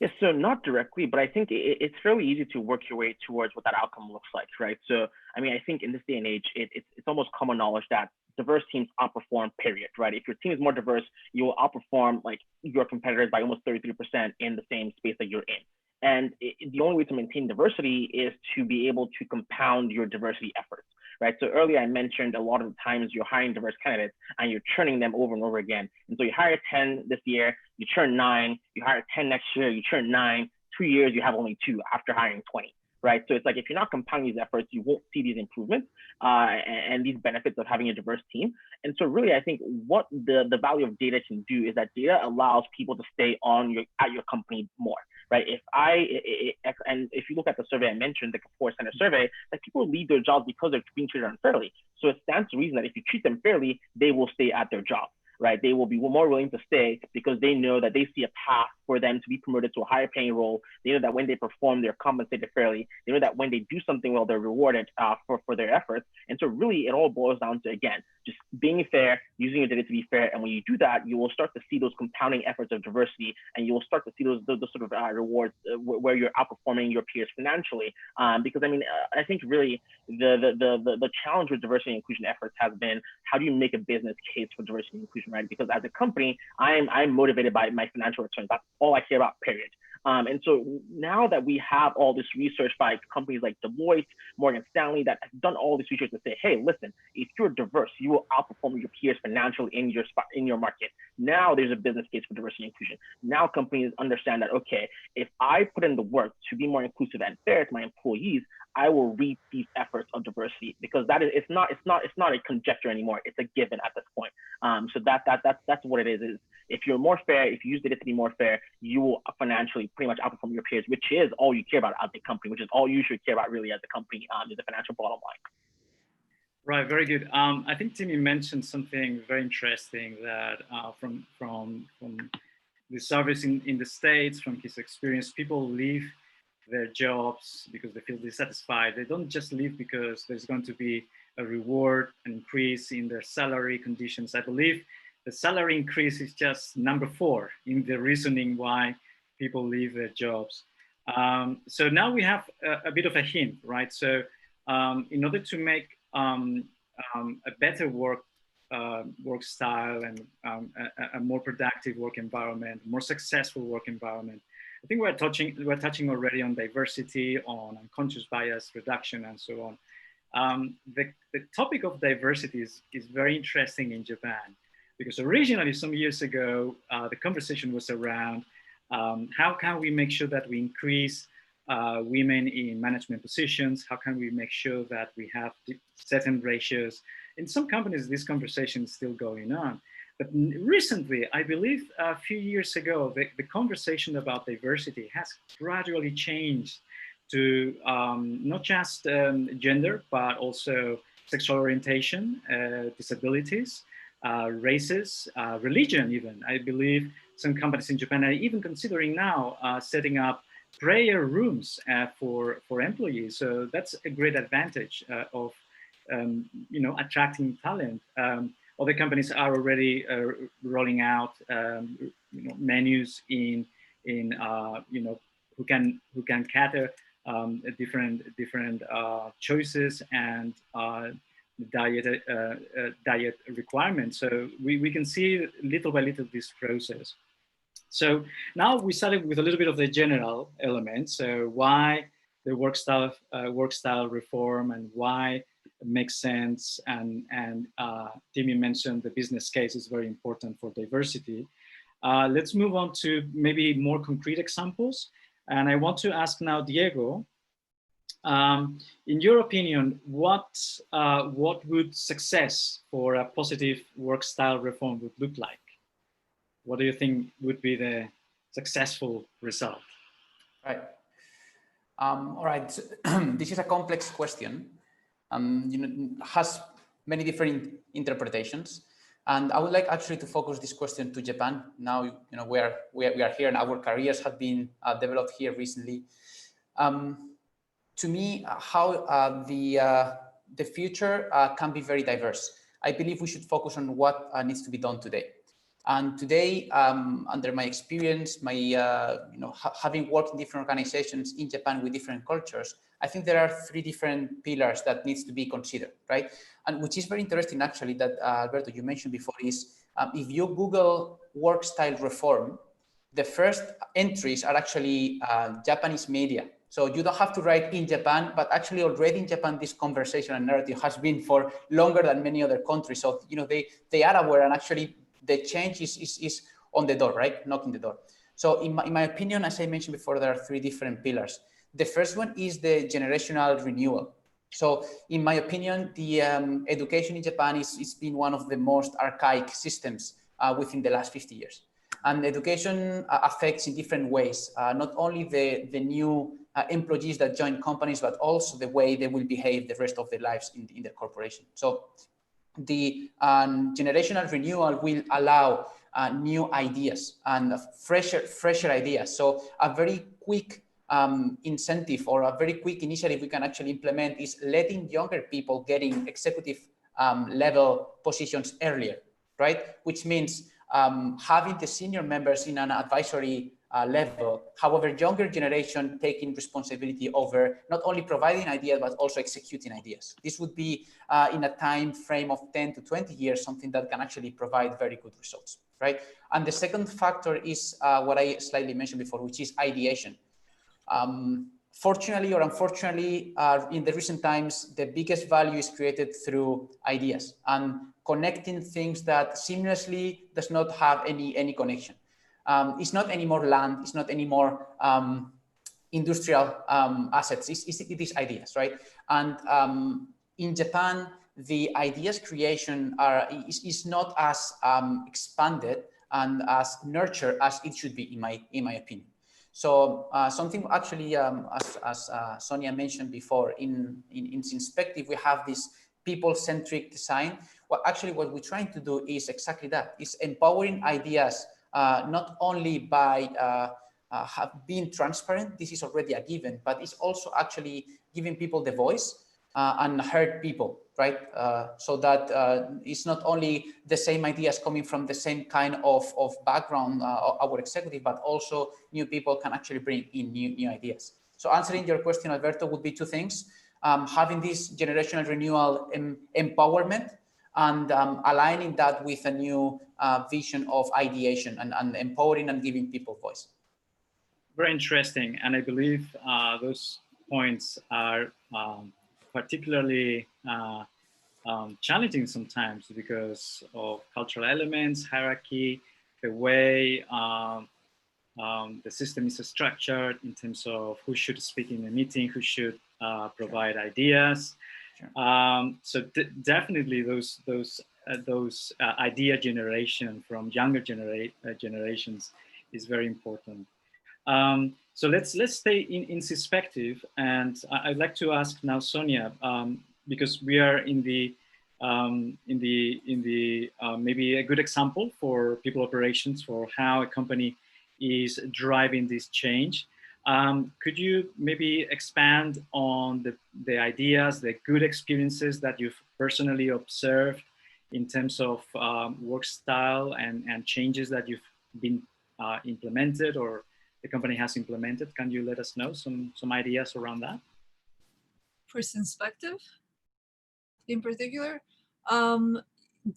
Yes, so not directly, but I think it's fairly easy to work your way towards what that outcome looks like, right? So, I mean, I think in this day and age, it's almost common knowledge that diverse teams outperform, period, right? If your team is more diverse, you will outperform like your competitors by almost 33% in the same space that you're in. And the only way to maintain diversity is to be able to compound your diversity efforts, right? So earlier I mentioned a lot of the times you're hiring diverse candidates and you're churning them over and over again. And so you hire 10 this year, you churn 9, you hire 10 next year, you churn 9, 2 years, you have only 2 after hiring 20. Right. So it's like, if you're not compounding these efforts, you won't see these improvements and these benefits of having a diverse team. And so really, I think what the value of data can do is that data allows people to stay at your company more. Right. And if you look at the survey I mentioned, the Kapor Center survey, that people leave their jobs because they're being treated unfairly. So it stands to reason that if you treat them fairly, they will stay at their job. Right, they will be more willing to stay because they know that they see a path for them to be promoted to a higher paying role. They know that when they perform, they're compensated fairly. They know that when they do something well, they're rewarded for their efforts. And so really, it all boils down to, again, just being fair, using your data to be fair. And when you do that, you will start to see those compounding efforts of diversity, and you will start to see those sort of rewards where you're outperforming your peers financially. Because I mean, I think really the challenge with diversity and inclusion efforts has been, how do you make a business case for diversity and inclusion? Right? Because as a company, I'm motivated by my financial returns. That's all I care about, period. And so now that we have all this research by companies like Deloitte, Morgan Stanley, that have done all this research to say, hey, listen, if you're diverse, you will outperform your peers financially in your market. Now there's a business case for diversity and inclusion. Now companies understand that, okay, if I put in the work to be more inclusive and fair to my employees, I will reap these efforts of diversity, because that is, it's not a conjecture anymore. It's a given at this point. So that's what it is if you're more fair, if you use data to be more fair, you will financially pretty much outperform your peers, which is all you care about as a company, which is all you should care about really as a company, is the financial bottom line. Right, very good. I think Timmy mentioned something very interesting that from the service in the States, from his experience, people leave their jobs because they feel dissatisfied. They don't just leave because there's going to be a reward, an increase in their salary conditions. I believe the salary increase is just number 4 in the reasoning why people leave their jobs. So now we have a bit of a hint, right? So in order to make a better work style and a more productive work environment, more successful work environment, I think we're touching already on diversity, on unconscious bias reduction, and so on. The topic of diversity is very interesting in Japan, because originally some years ago, the conversation was around how can we make sure that we increase women in management positions? How can we make sure that we have certain ratios? In some companies, this conversation is still going on. But recently, I believe a few years ago, the conversation about diversity has gradually changed to not just gender, but also sexual orientation, disabilities, races, religion even. I believe some companies in Japan are even considering now setting up prayer rooms for employees. So that's a great advantage of attracting talent. Other companies are already rolling out menus in who can cater different choices and diet requirements. So we can see little by little this process. So now we started with a little bit of the general elements. So why the work style reform, and why it makes sense, and Timmy mentioned the business case is very important for diversity. Let's move on to maybe more concrete examples. And I want to ask now Diego, in your opinion, what would success for a positive work style reform would look like? What do you think would be the successful result? Right. All right. This is a complex question. Has many different interpretations, and I would like actually to focus this question to Japan. Now, we are here, and our careers have been developed here recently. To me, how the future can be very diverse. I believe we should focus on what needs to be done today. And today, under my experience, having worked in different organizations in Japan with different cultures, I think there are 3 different pillars that needs to be considered, right? And which is very interesting, actually, that Alberto, you mentioned before, is if you Google work style reform, the first entries are actually Japanese media. So you don't have to write in Japan, but actually already in Japan, this conversation and narrative has been for longer than many other countries. So, they are aware, and actually the change is on the door, right? Knocking the door. So in my opinion, as I mentioned before, there are 3 different pillars. The first one is the generational renewal. So in my opinion, the education in Japan is been one of the most archaic systems within the last 50 years. And education affects in different ways, not only the new employees that join companies, but also the way they will behave the rest of their lives in their corporation. So the generational renewal will allow new ideas and fresher ideas. So a very quick incentive or a very quick initiative we can actually implement is letting younger people getting executive level positions earlier, right? Which means having the senior members in an advisory level, however, younger generation taking responsibility over not only providing ideas, but also executing ideas. This would be in a time frame of 10 to 20 years, something that can actually provide very good results, right? And the second factor is what I slightly mentioned before, which is ideation. Fortunately or unfortunately, in the recent times, the biggest value is created through ideas and connecting things that seamlessly does not have any connection. It's not anymore land, it's not anymore industrial assets, it is ideas, right? And in Japan, the ideas creation is not as expanded and as nurtured as it should be, in my opinion. So something actually, as Sonia mentioned before, in Sinspective, we have this people-centric design. Well, actually, what we're trying to do is exactly that, is empowering ideas not only by being transparent, this is already a given, but it's also actually giving people the voice and heard people, right? So that it's not only the same ideas coming from the same kind of background, our executive, but also new people can actually bring in new ideas. So answering your question, Alberto, would be two things. Having this generational renewal empowerment and aligning that with a new vision of ideation and empowering and giving people voice. Very interesting. And I believe those points are particularly challenging sometimes because of cultural elements, hierarchy, the way the system is structured in terms of who should speak in a meeting, who should provide ideas. Sure. So definitely those idea generation from younger generations is very important. So let's stay in perspective, and I'd like to ask now Sonia, because we are in the maybe a good example for people operations for how a company is driving this change. Could you maybe expand on the ideas, the good experiences that you've personally observed in terms of work style and changes that you've been implemented or the company has implemented? Can you let us know some ideas around that? For perspective, in particular,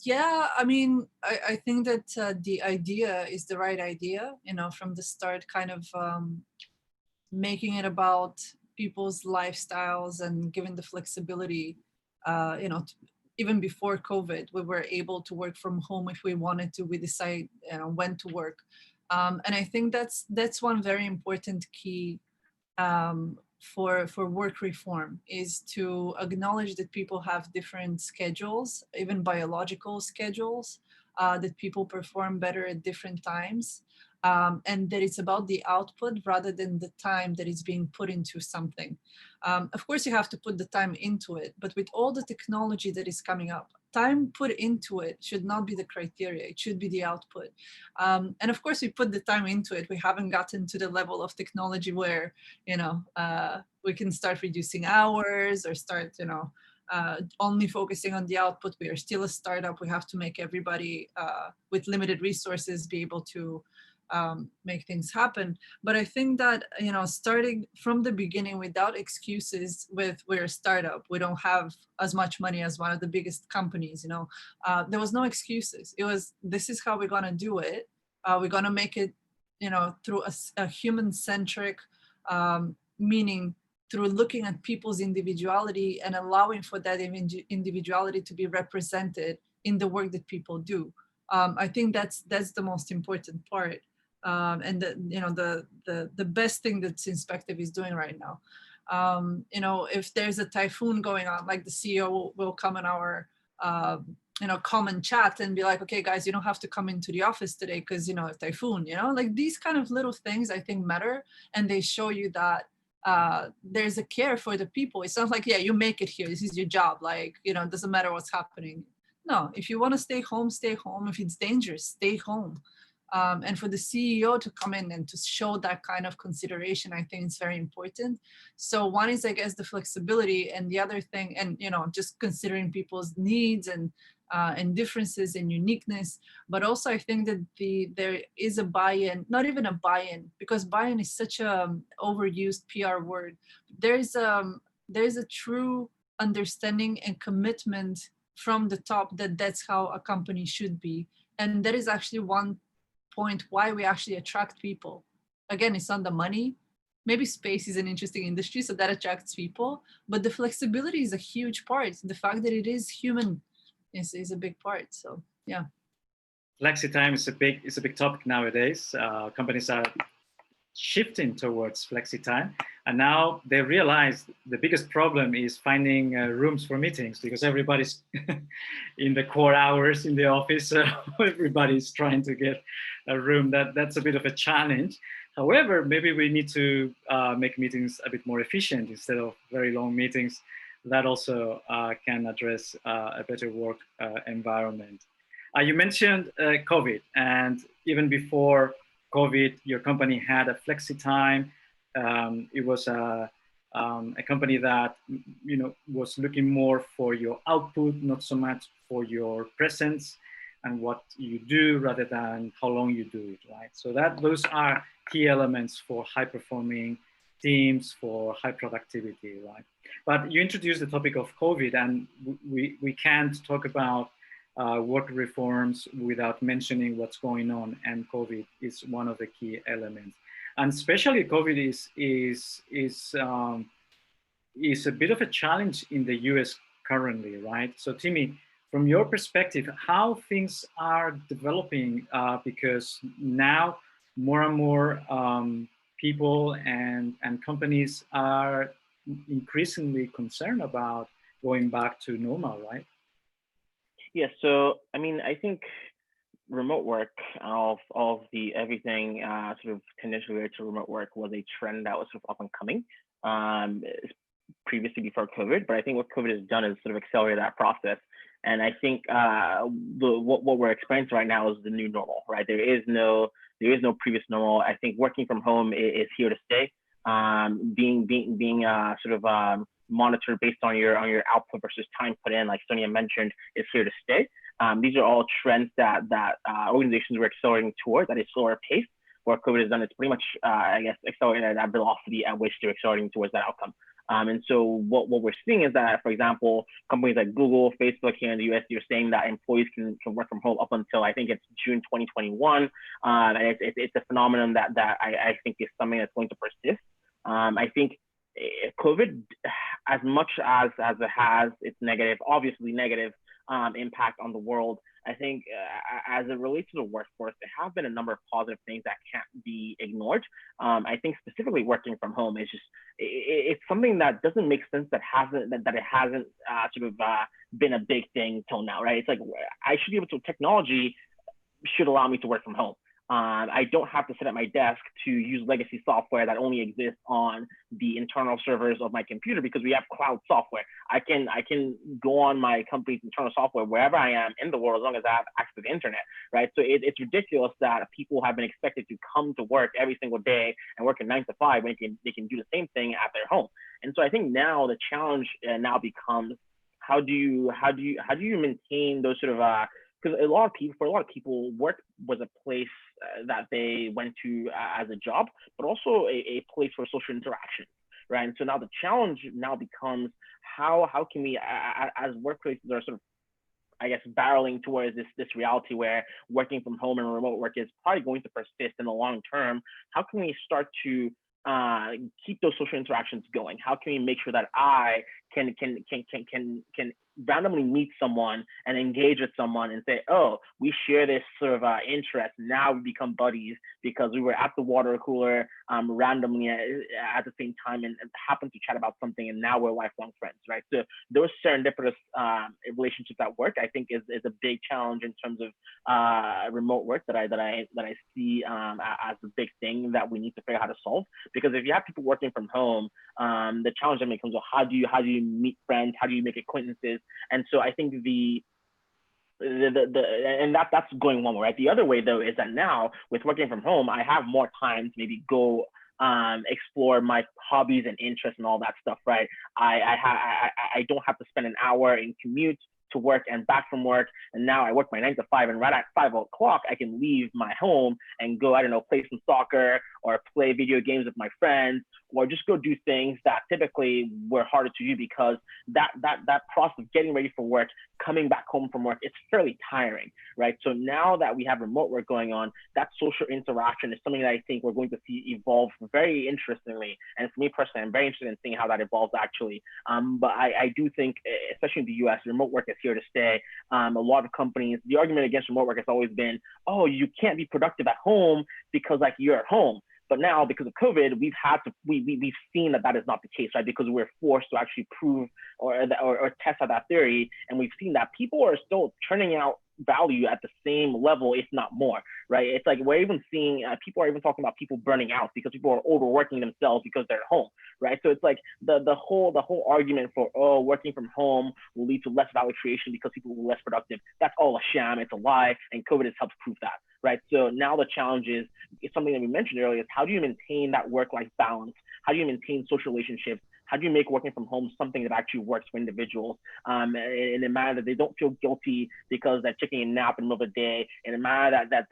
yeah, I mean, I think that the idea is the right idea, you know, from the start, kind of making it about people's lifestyles and giving the flexibility, you know, even before COVID, we were able to work from home if we wanted to. We decide, you know, when to work. And I think that's one very important key for work reform, is to acknowledge that people have different schedules, even biological schedules, that people perform better at different times, and that it's about the output rather than the time that is being put into something. Of course, you have to put the time into it, but with all the technology that is coming up, time put into it should not be the criteria. It should be the output. And of course, we put the time into it. We haven't gotten to the level of technology where, you know, we can start reducing hours or start, you know, only focusing on the output. We are still a startup. We have to make everybody with limited resources be able to make things happen. But I think that, you know, starting from the beginning without excuses, we're a startup, we don't have as much money as one of the biggest companies, you know, there was no excuses. It was, this is how we're going to do it. We're going to make it, you know, through a human-centric, meaning through looking at people's individuality and allowing for that individuality to be represented in the work that people do. I think that's the most important part. And you know, the best thing that Inspective is doing right now. You know, if there's a typhoon going on, like the CEO will come in our you know, common chat and be like, okay guys, you don't have to come into the office today because, you know, a typhoon, you know, like these kind of little things I think matter, and they show you that there's a care for the people. It's not like, yeah, you make it here, this is your job, like, you know, it doesn't matter what's happening. No, if you want to stay home, stay home. If it's dangerous, stay home. And for the CEO to come in and to show that kind of consideration, I think it's very important. So one is, I guess, the flexibility, and the other thing, and, you know, just considering people's needs and differences and uniqueness. But also I think that there is a buy-in, not even a buy-in, because buy-in is such a overused PR word. There's a true understanding and commitment from the top that that's how a company should be. And that is actually one point why we actually attract people. Again, it's not the money. Maybe space is an interesting industry, so that attracts people, but the flexibility is a huge part. The fact that it is human is a big part. So yeah. Flexi time is a big topic nowadays. Companies are shifting towards flexi time, and now they realize the biggest problem is finding rooms for meetings, because everybody's in the core hours in the office, so everybody's trying to get a room. That's a bit of a challenge. However, maybe we need to make meetings a bit more efficient instead of very long meetings. That also can address a better work environment. You mentioned COVID, and even before COVID, your company had a flexi time. It was a company that was looking more for your output, not so much for your presence and what you do, rather than how long you do it, right? So those are key elements for high performing teams, for high productivity, right? But you introduced the topic of COVID, and we can't talk about work reforms without mentioning what's going on, and COVID is one of the key elements. And especially COVID is a bit of a challenge in the US currently, right? So Timmy, from your perspective, how things are developing, because now more and more people and companies are increasingly concerned about going back to normal, right? Yeah, so I mean, I think remote work, all of the everything sort of conditionally related to remote work was a trend that was sort of up and coming previously before COVID. But I think what COVID has done is sort of accelerate that process. And I think what we're experiencing right now is the new normal, right? There is no previous normal. I think working from home is here to stay. Being sort of monitored based on your output versus time put in, like Sonia mentioned, is here to stay. These are all trends that organizations were accelerating towards at a slower pace. What COVID has done is pretty much, I guess, accelerated that velocity at which they're accelerating towards that outcome. And so what we're seeing is that, for example, companies like Google, Facebook here in the US, you're saying that employees can work from home up until, I think it's June 2021. And it's a phenomenon that I think is something that's going to persist. I think COVID, as much as it has its negative, obviously negative impact on the world, I think as it relates to the workforce, there have been a number of positive things that can't be ignored. I think specifically working from home is just, it's something that doesn't make sense that it hasn't sort of been a big thing till now, right? It's like, I should be able to, technology should allow me to work from home. I don't have to sit at my desk to use legacy software that only exists on the internal servers of my computer, because we have cloud software. I can go on my company's internal software wherever I am in the world, as long as I have access to the internet, right? So it's ridiculous that people have been expected to come to work every single day and work a 9 to 5 when they can do the same thing at their home. And so I think now the challenge now becomes, how do you maintain those sort of because for a lot of people, work was a place that they went to as a job, but also a place for social interaction, right? And so now the challenge now becomes, how can we, as workplaces are sort of, I guess, barreling towards this reality where working from home and remote work is probably going to persist in the long term, how can we start to keep those social interactions going? How can we make sure that I can randomly meet someone and engage with someone and say, oh, we share this sort of interest. Now we become buddies because we were at the water cooler randomly at the same time and happened to chat about something, and now we're lifelong friends, right? So those serendipitous relationships at work, I think, is a big challenge in terms of remote work that I see as a big thing that we need to figure out how to solve. Because if you have people working from home, the challenge then becomes, well, how do you meet friends? How do you make acquaintances? And so I think that's going one way, right? The other way, though, is that now with working from home, I have more time to maybe go explore my hobbies and interests and all that stuff, right? I don't have to spend an hour in commute to work and back from work. And now I work my 9 to 5, and right at 5 o'clock, I can leave my home and go, I don't know, play some soccer or play video games with my friends, or just go do things that typically were harder to do, because that process of getting ready for work, coming back home from work, it's fairly tiring, right? So now that we have remote work going on, that social interaction is something that I think we're going to see evolve very interestingly. And for me personally, I'm very interested in seeing how that evolves actually. But I do think, especially in the US, remote work is here to stay. A lot of companies, the argument against remote work has always been, oh, you can't be productive at home because like you're at home. But now, because of COVID, we've seen that is not the case, right? Because we're forced to actually prove or test out that theory, and we've seen that people are still churning out value at the same level, if not more, right? It's like we're even seeing people are even talking about people burning out because people are overworking themselves because they're at home, right? So it's like the whole argument for, oh, working from home will lead to less value creation because people will be less productive. That's all a sham. It's a lie, and COVID has helped prove that, right? So now the challenge is, it's something that we mentioned earlier, is how do you maintain that work-life balance? How do you maintain social relationships? How do you make working from home something that actually works for individuals in a manner that they don't feel guilty because they're taking a nap in the middle of the day, in a manner that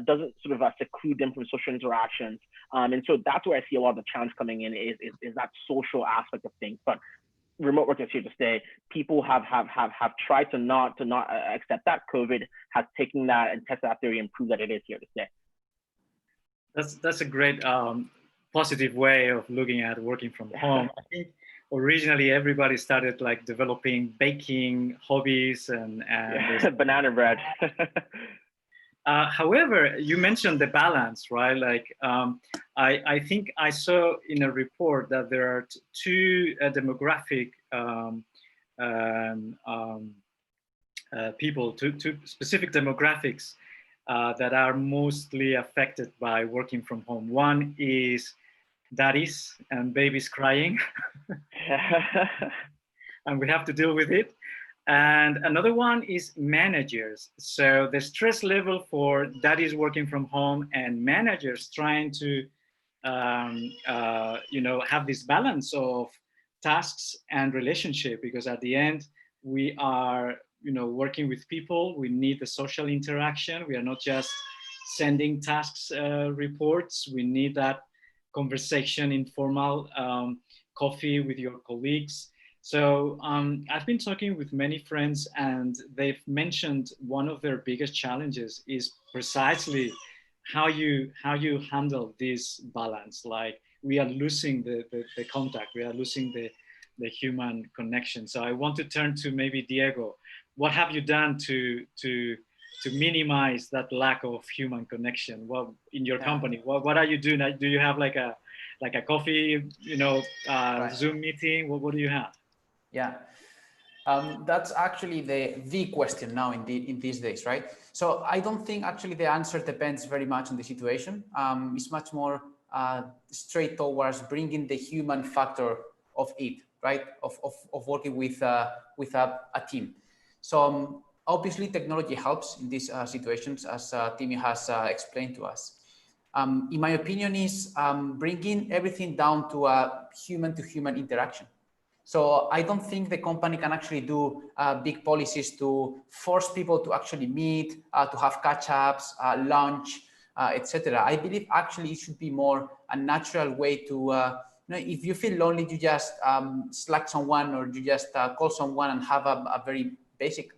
doesn't sort of seclude them from social interactions. And so that's where I see a lot of the challenge coming in, is that social aspect of things. But remote work is here to stay. People have tried to not accept that. COVID has taken that and tested that theory and proved that it is here to stay. That's a great positive way of looking at working from home. I think originally everybody started like developing baking hobbies and banana bread. However, you mentioned the balance, right? Like I think I saw in a report that there are two demographic people, two specific demographics that are mostly affected by working from home. One is daddies and babies crying, and we have to deal with it. And another one is managers. So the stress level for daddies working from home and managers trying to, have this balance of tasks and relationship, because at the end we are, working with people. We need the social interaction. We are not just sending tasks reports. We need that conversation, informal coffee with your colleagues. So I've been talking with many friends, and they've mentioned one of their biggest challenges is precisely how you handle this balance. Like, we are losing the contact, we are losing the human connection. So I want to turn to maybe Diego. What have you done to minimize that lack of human connection? Well, in your company, what are you doing? Do you have like a coffee, right, Zoom meeting? What do you have? Yeah, that's actually the question now in these days, right? So I don't think actually the answer depends very much on the situation. It's much more straight towards bringing the human factor of it, right? Of working with a team. So obviously technology helps in these situations, as Timmy has explained to us. In my opinion, is bringing everything down to a human-to-human interaction. So I don't think the company can actually do big policies to force people to actually meet, to have catch-ups, lunch, etc. I believe actually it should be more a natural way to, if you feel lonely, you just Slack someone, or you just call someone and have a very basic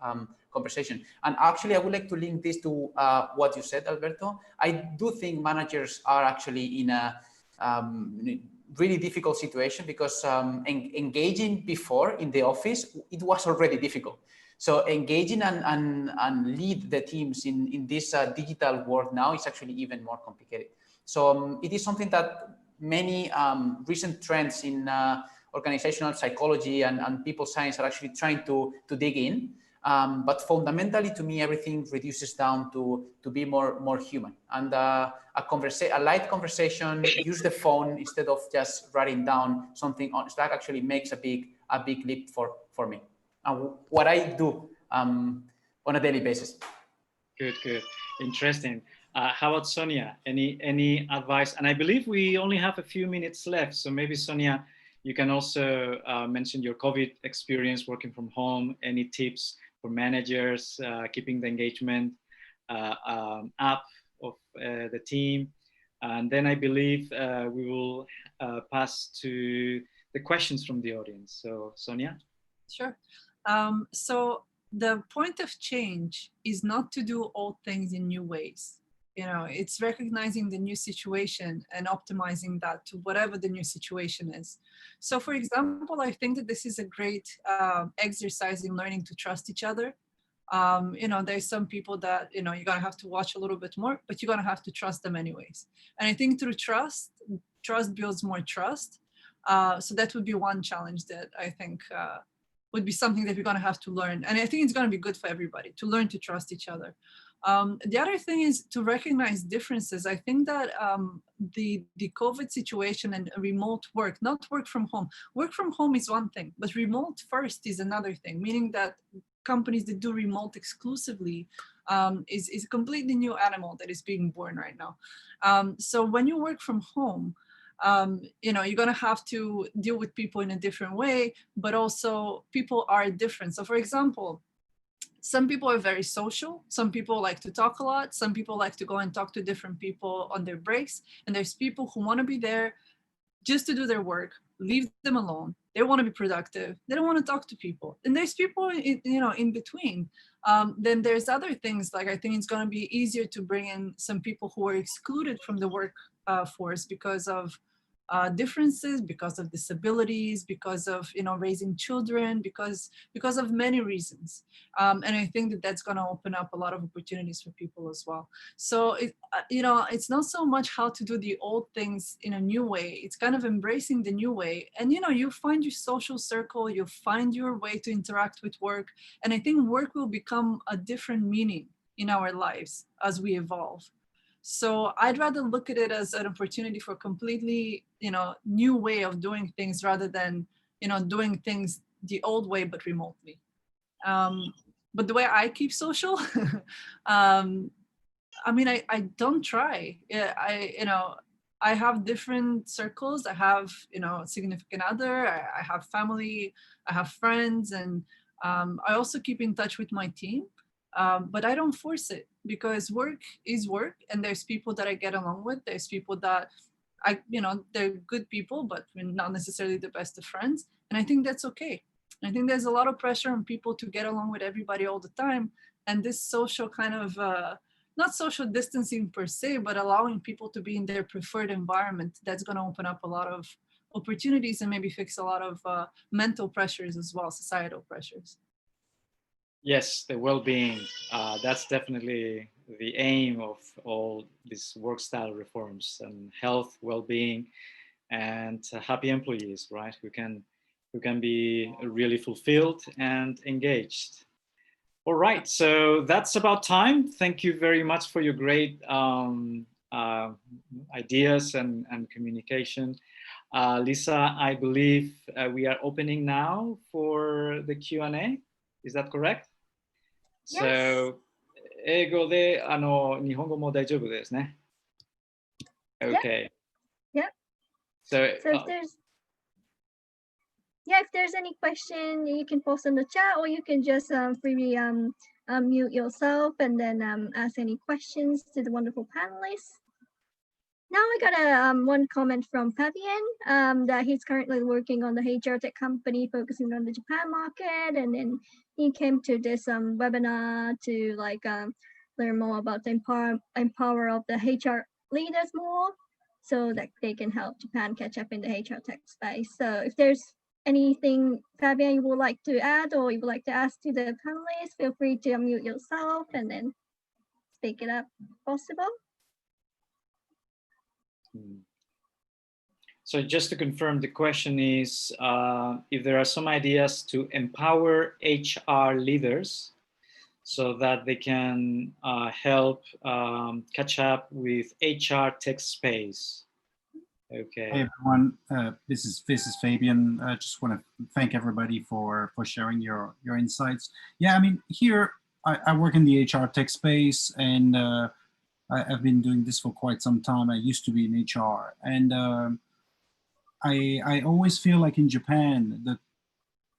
conversation. And actually, I would like to link this to what you said, Alberto. I do think managers are actually in a really difficult situation, because engaging before in the office, it was already difficult. So engaging and lead the teams in this digital world now is actually even more complicated. So it is something that many recent trends in organizational psychology and people science are actually trying to dig in. But fundamentally, to me, everything reduces down to be more human, and a light conversation. Use the phone instead of just writing down something on Slack actually makes a big leap for me. And what I do on a daily basis. Good, interesting. How about Sonia? Any advice? And I believe we only have a few minutes left, so maybe Sonia, you can also mention your COVID experience working from home. Any tips for managers, keeping the engagement up of the team? And then I believe we will pass to the questions from the audience. So Sonia? Sure. So the point of change is not to do old things in new ways. It's recognizing the new situation and optimizing that to whatever the new situation is. So for example, I think that this is a great exercise in learning to trust each other. There's some people that, you're going to have to watch a little bit more, but you're going to have to trust them anyways. And I think through trust builds more trust. So that would be one challenge that I think would be something that we're going to have to learn. And I think it's going to be good for everybody to learn to trust each other. The other thing is to recognize differences. I think that the COVID situation and remote work, not work from home is one thing, but remote first is another thing, meaning that companies that do remote exclusively is a completely new animal that is being born right now. So when you work from home, you know, you're going to have to deal with people in a different way, but also people are different. So for example, some people are very social. Some people like to talk a lot. Some people like to go and talk to different people on their breaks. And there's people who want to be there just to do their work, leave them alone. They want to be productive. They don't want to talk to people. And there's people, in between. Then there's other things, like I think it's going to be easier to bring in some people who are excluded from the work force because of differences, because of disabilities, because of raising children, because of many reasons. And I think that that's going to open up a lot of opportunities for people as well. So it's not so much how to do the old things in a new way. It's kind of embracing the new way. And you find your social circle, you find your way to interact with work. And I think work will become a different meaning in our lives as we evolve. So I'd rather look at it as an opportunity for a completely, new way of doing things rather than, doing things the old way, but remotely. But the way I keep social, I mean, I don't try. I have different circles. I have, a significant other. I have family. I have friends, and I also keep in touch with my team. But I don't force it, because work is work, and there's people that I get along with. There's people that they're good people, but we're not necessarily the best of friends. And I think that's okay. I think there's a lot of pressure on people to get along with everybody all the time. And this social kind of, not social distancing per se, but allowing people to be in their preferred environment, that's going to open up a lot of opportunities and maybe fix a lot of mental pressures as well, societal pressures. Yes, the well-being, that's definitely the aim of all these work style reforms, and health, well-being, and happy employees, right? Who can be really fulfilled and engaged. All right, so that's about time. Thank you very much for your great ideas and communication. Lisa, I believe we are opening now for the Q&A. Is that correct? Yes. So, 英語で日本語も大丈夫ですね。Okay. Yep. So if there's any question, you can post in the chat, or you can just freely unmute yourself and then ask any questions to the wonderful panelists. Now I got a one comment from Fabian that he's currently working on the HR tech company focusing on the Japan market, and then he came to this webinar to learn more about the empower of the HR leaders more, so that they can help Japan catch up in the HR tech space. So if there's anything, Fabian, you would like to add or you would like to ask to the panelists, feel free to unmute yourself and then speak it up if possible. So just to confirm, the question is if there are some ideas to empower HR leaders so that they can help catch up with HR tech space. Okay. Hey everyone, this is Fabian. I just want to thank everybody for sharing your insights. Yeah, I mean, here I work in the HR tech space, and I've been doing this for quite some time. I used to be in HR, and I always feel like in Japan that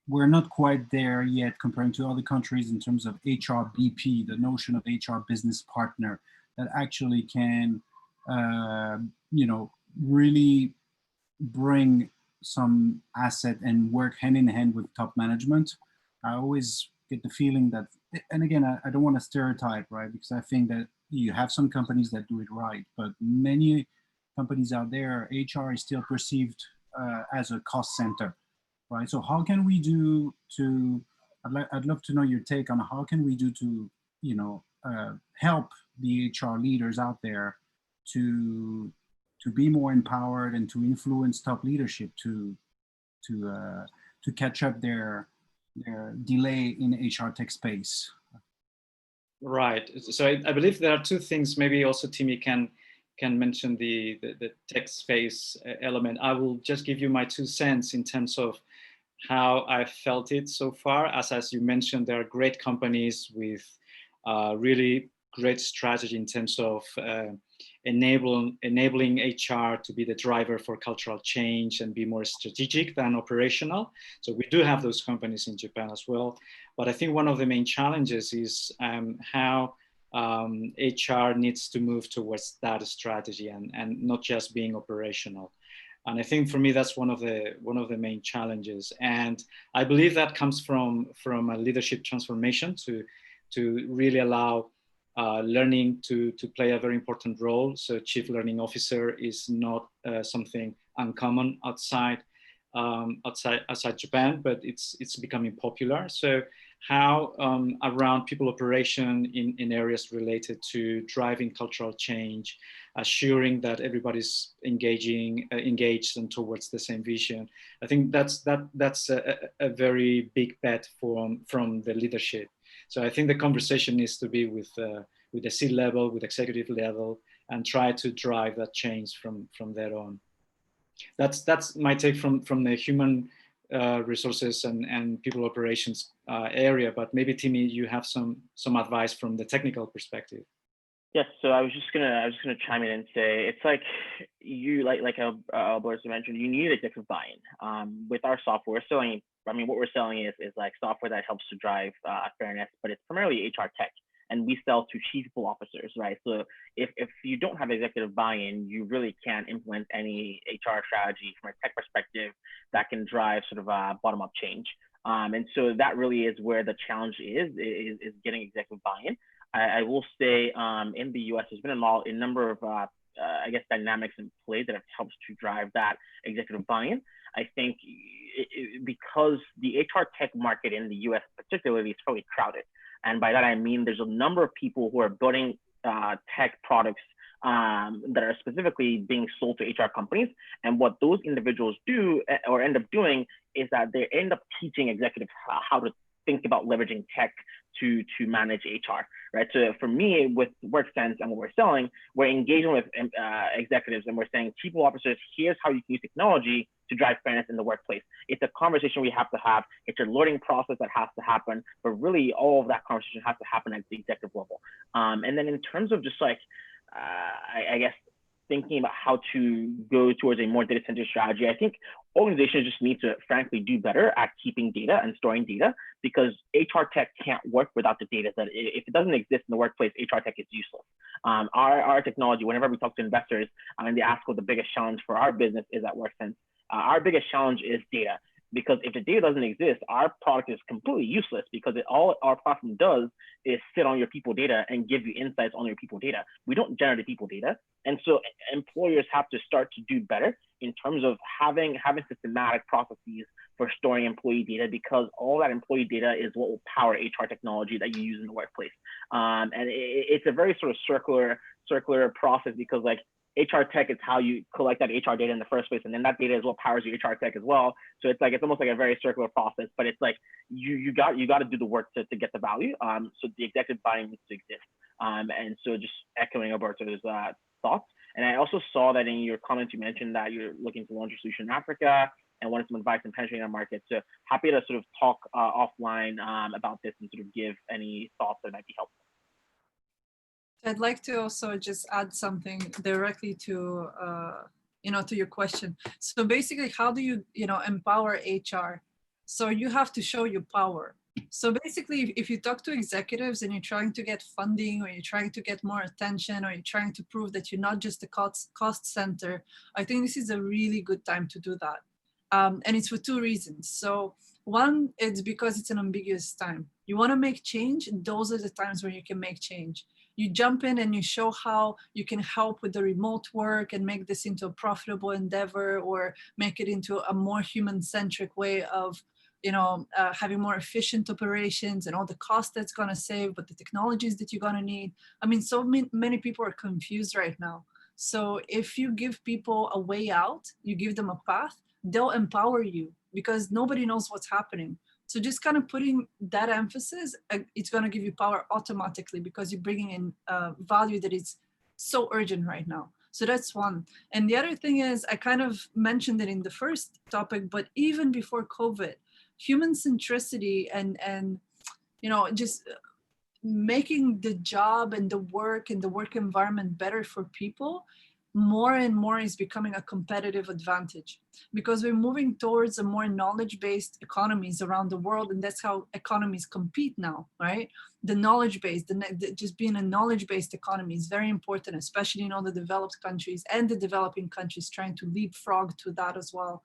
we're not quite there yet comparing to other countries in terms of HR BP, the notion of HR business partner that actually can, really bring some asset and work hand in hand with top management. I always get the feeling that, and again, I don't want to stereotype, right? Because I think that you have some companies that do it right, but many companies out there, HR is still perceived as a cost center, right? So how can we do to, I'd love to know your take on how can we do to, help the HR leaders out there to be more empowered and to influence top leadership to catch up their their delay in HR tech space? Right. So I believe there are two things. Maybe also Timmy can mention the tech space element. I will just give you my 2 cents in terms of how I felt it so far. As you mentioned, there are great companies with really great strategy in terms of enabling HR to be the driver for cultural change and be more strategic than operational. So we do have those companies in Japan as well. But I think one of the main challenges is how HR needs to move towards that strategy and not just being operational. And I think for me, that's one of the main challenges. And I believe that comes from a leadership transformation to really allow learning to play a very important role. So chief learning officer is not something uncommon outside Japan, but it's becoming popular. So how around people operation in areas related to driving cultural change, assuring that everybody's engaged and towards the same vision. I think that's a very big bet from the leadership. So I think the conversation needs to be with the C-level, with executive level, and try to drive that change from there on. That's my take from the human resources and people operations area. But maybe Timmy, you have some advice from the technical perspective. Yes, so I was just gonna chime in and say it's like you like Alberto mentioned, you need executive buy-in. With our software, what we're selling is like software that helps to drive fairness, but it's primarily HR tech, and we sell to chief people officers, right? So if you don't have executive buy-in, you really can't implement any HR strategy from a tech perspective that can drive sort of a bottom-up change. And so that really is where the challenge is getting executive buy-in. I will say in the US, there's been a number of, dynamics in play that have helped to drive that executive buy-in. I think because the HR tech market in the US particularly is fairly crowded. And by that, I mean, there's a number of people who are building tech products that are specifically being sold to HR companies. And what those individuals do or end up doing is that they end up teaching executives how to think about leveraging tech to manage HR, right? So for me, with WorkSense and what we're selling, we're engaging with executives and we're saying, people officers, here's how you can use technology to drive fairness in the workplace. It's a conversation we have to have. It's a learning process that has to happen, but really all of that conversation has to happen at the executive level. And then in terms of just like, I guess, thinking about how to go towards a more data-centered strategy, I think organizations just need to frankly do better at keeping data and storing data, because HR tech can't work without the data. That if it doesn't exist in the workplace, HR tech is useless. Our technology, whenever we talk to investors and they ask what the biggest challenge for our business is at WorkSense, our biggest challenge is data. Because if the data doesn't exist, our product is completely useless, because all our platform does is sit on your people data and give you insights on your people data. We don't generate people data. And so employers have to start to do better in terms of having systematic processes for storing employee data, because all that employee data is what will power HR technology that you use in the workplace. And it's a very sort of circular process, because like HR tech is how you collect that HR data in the first place, and then that data is what powers your HR tech as well. So it's almost like a very circular process, but it's like you got to do the work to get the value. So the executive buy-in needs to exist. And so just echoing Alberto's thoughts. And I also saw that in your comments you mentioned that you're looking to launch a solution in Africa and wanted some advice on penetrating our market. So happy to sort of talk offline about this and sort of give any thoughts that might be helpful. I'd like to also just add something directly to your question. So basically, how do you empower HR? So you have to show your power. So basically, if you talk to executives and you're trying to get funding, or you're trying to get more attention, or you're trying to prove that you're not just a cost center, I think this is a really good time to do that. And it's for two reasons. So one, it's because it's an ambiguous time. You want to make change, those are the times where you can make change. You jump in and you show how you can help with the remote work and make this into a profitable endeavor, or make it into a more human-centric way of having more efficient operations and all the cost that's going to save, but the technologies that you're going to need. I mean, so many people are confused right now. So if you give people a way out, you give them a path, they'll empower you, because nobody knows what's happening. So just kind of putting that emphasis, it's going to give you power automatically because you're bringing in value that is so urgent right now. So that's one. And the other thing is, I kind of mentioned it in the first topic, but even before COVID, human centricity and you know, just making the job and the work environment better for people, more and more is becoming a competitive advantage because we're moving towards a more knowledge-based economies around the world, and that's how economies compete now, right? The knowledge-based, just being a knowledge-based economy is very important, especially in all the developed countries and the developing countries trying to leapfrog to that as well.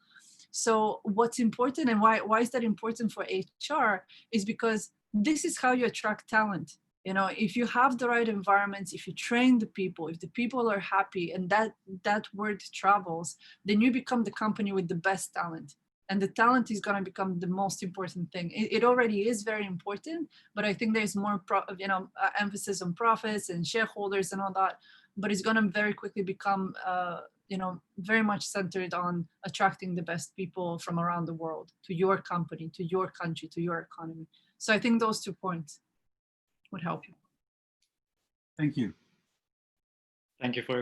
So what's important and why is that important for HR is because this is how you attract talent. You know, if you have the right environments, if you train the people, if the people are happy and that word travels, then you become the company with the best talent. And the talent is going to become the most important thing. It already is very important, but I think there's more, emphasis on profits and shareholders and all that. But it's going to very quickly become, very much centered on attracting the best people from around the world to your company, to your country, to your economy. So I think those 2 points would help you. Thank you. Thank you for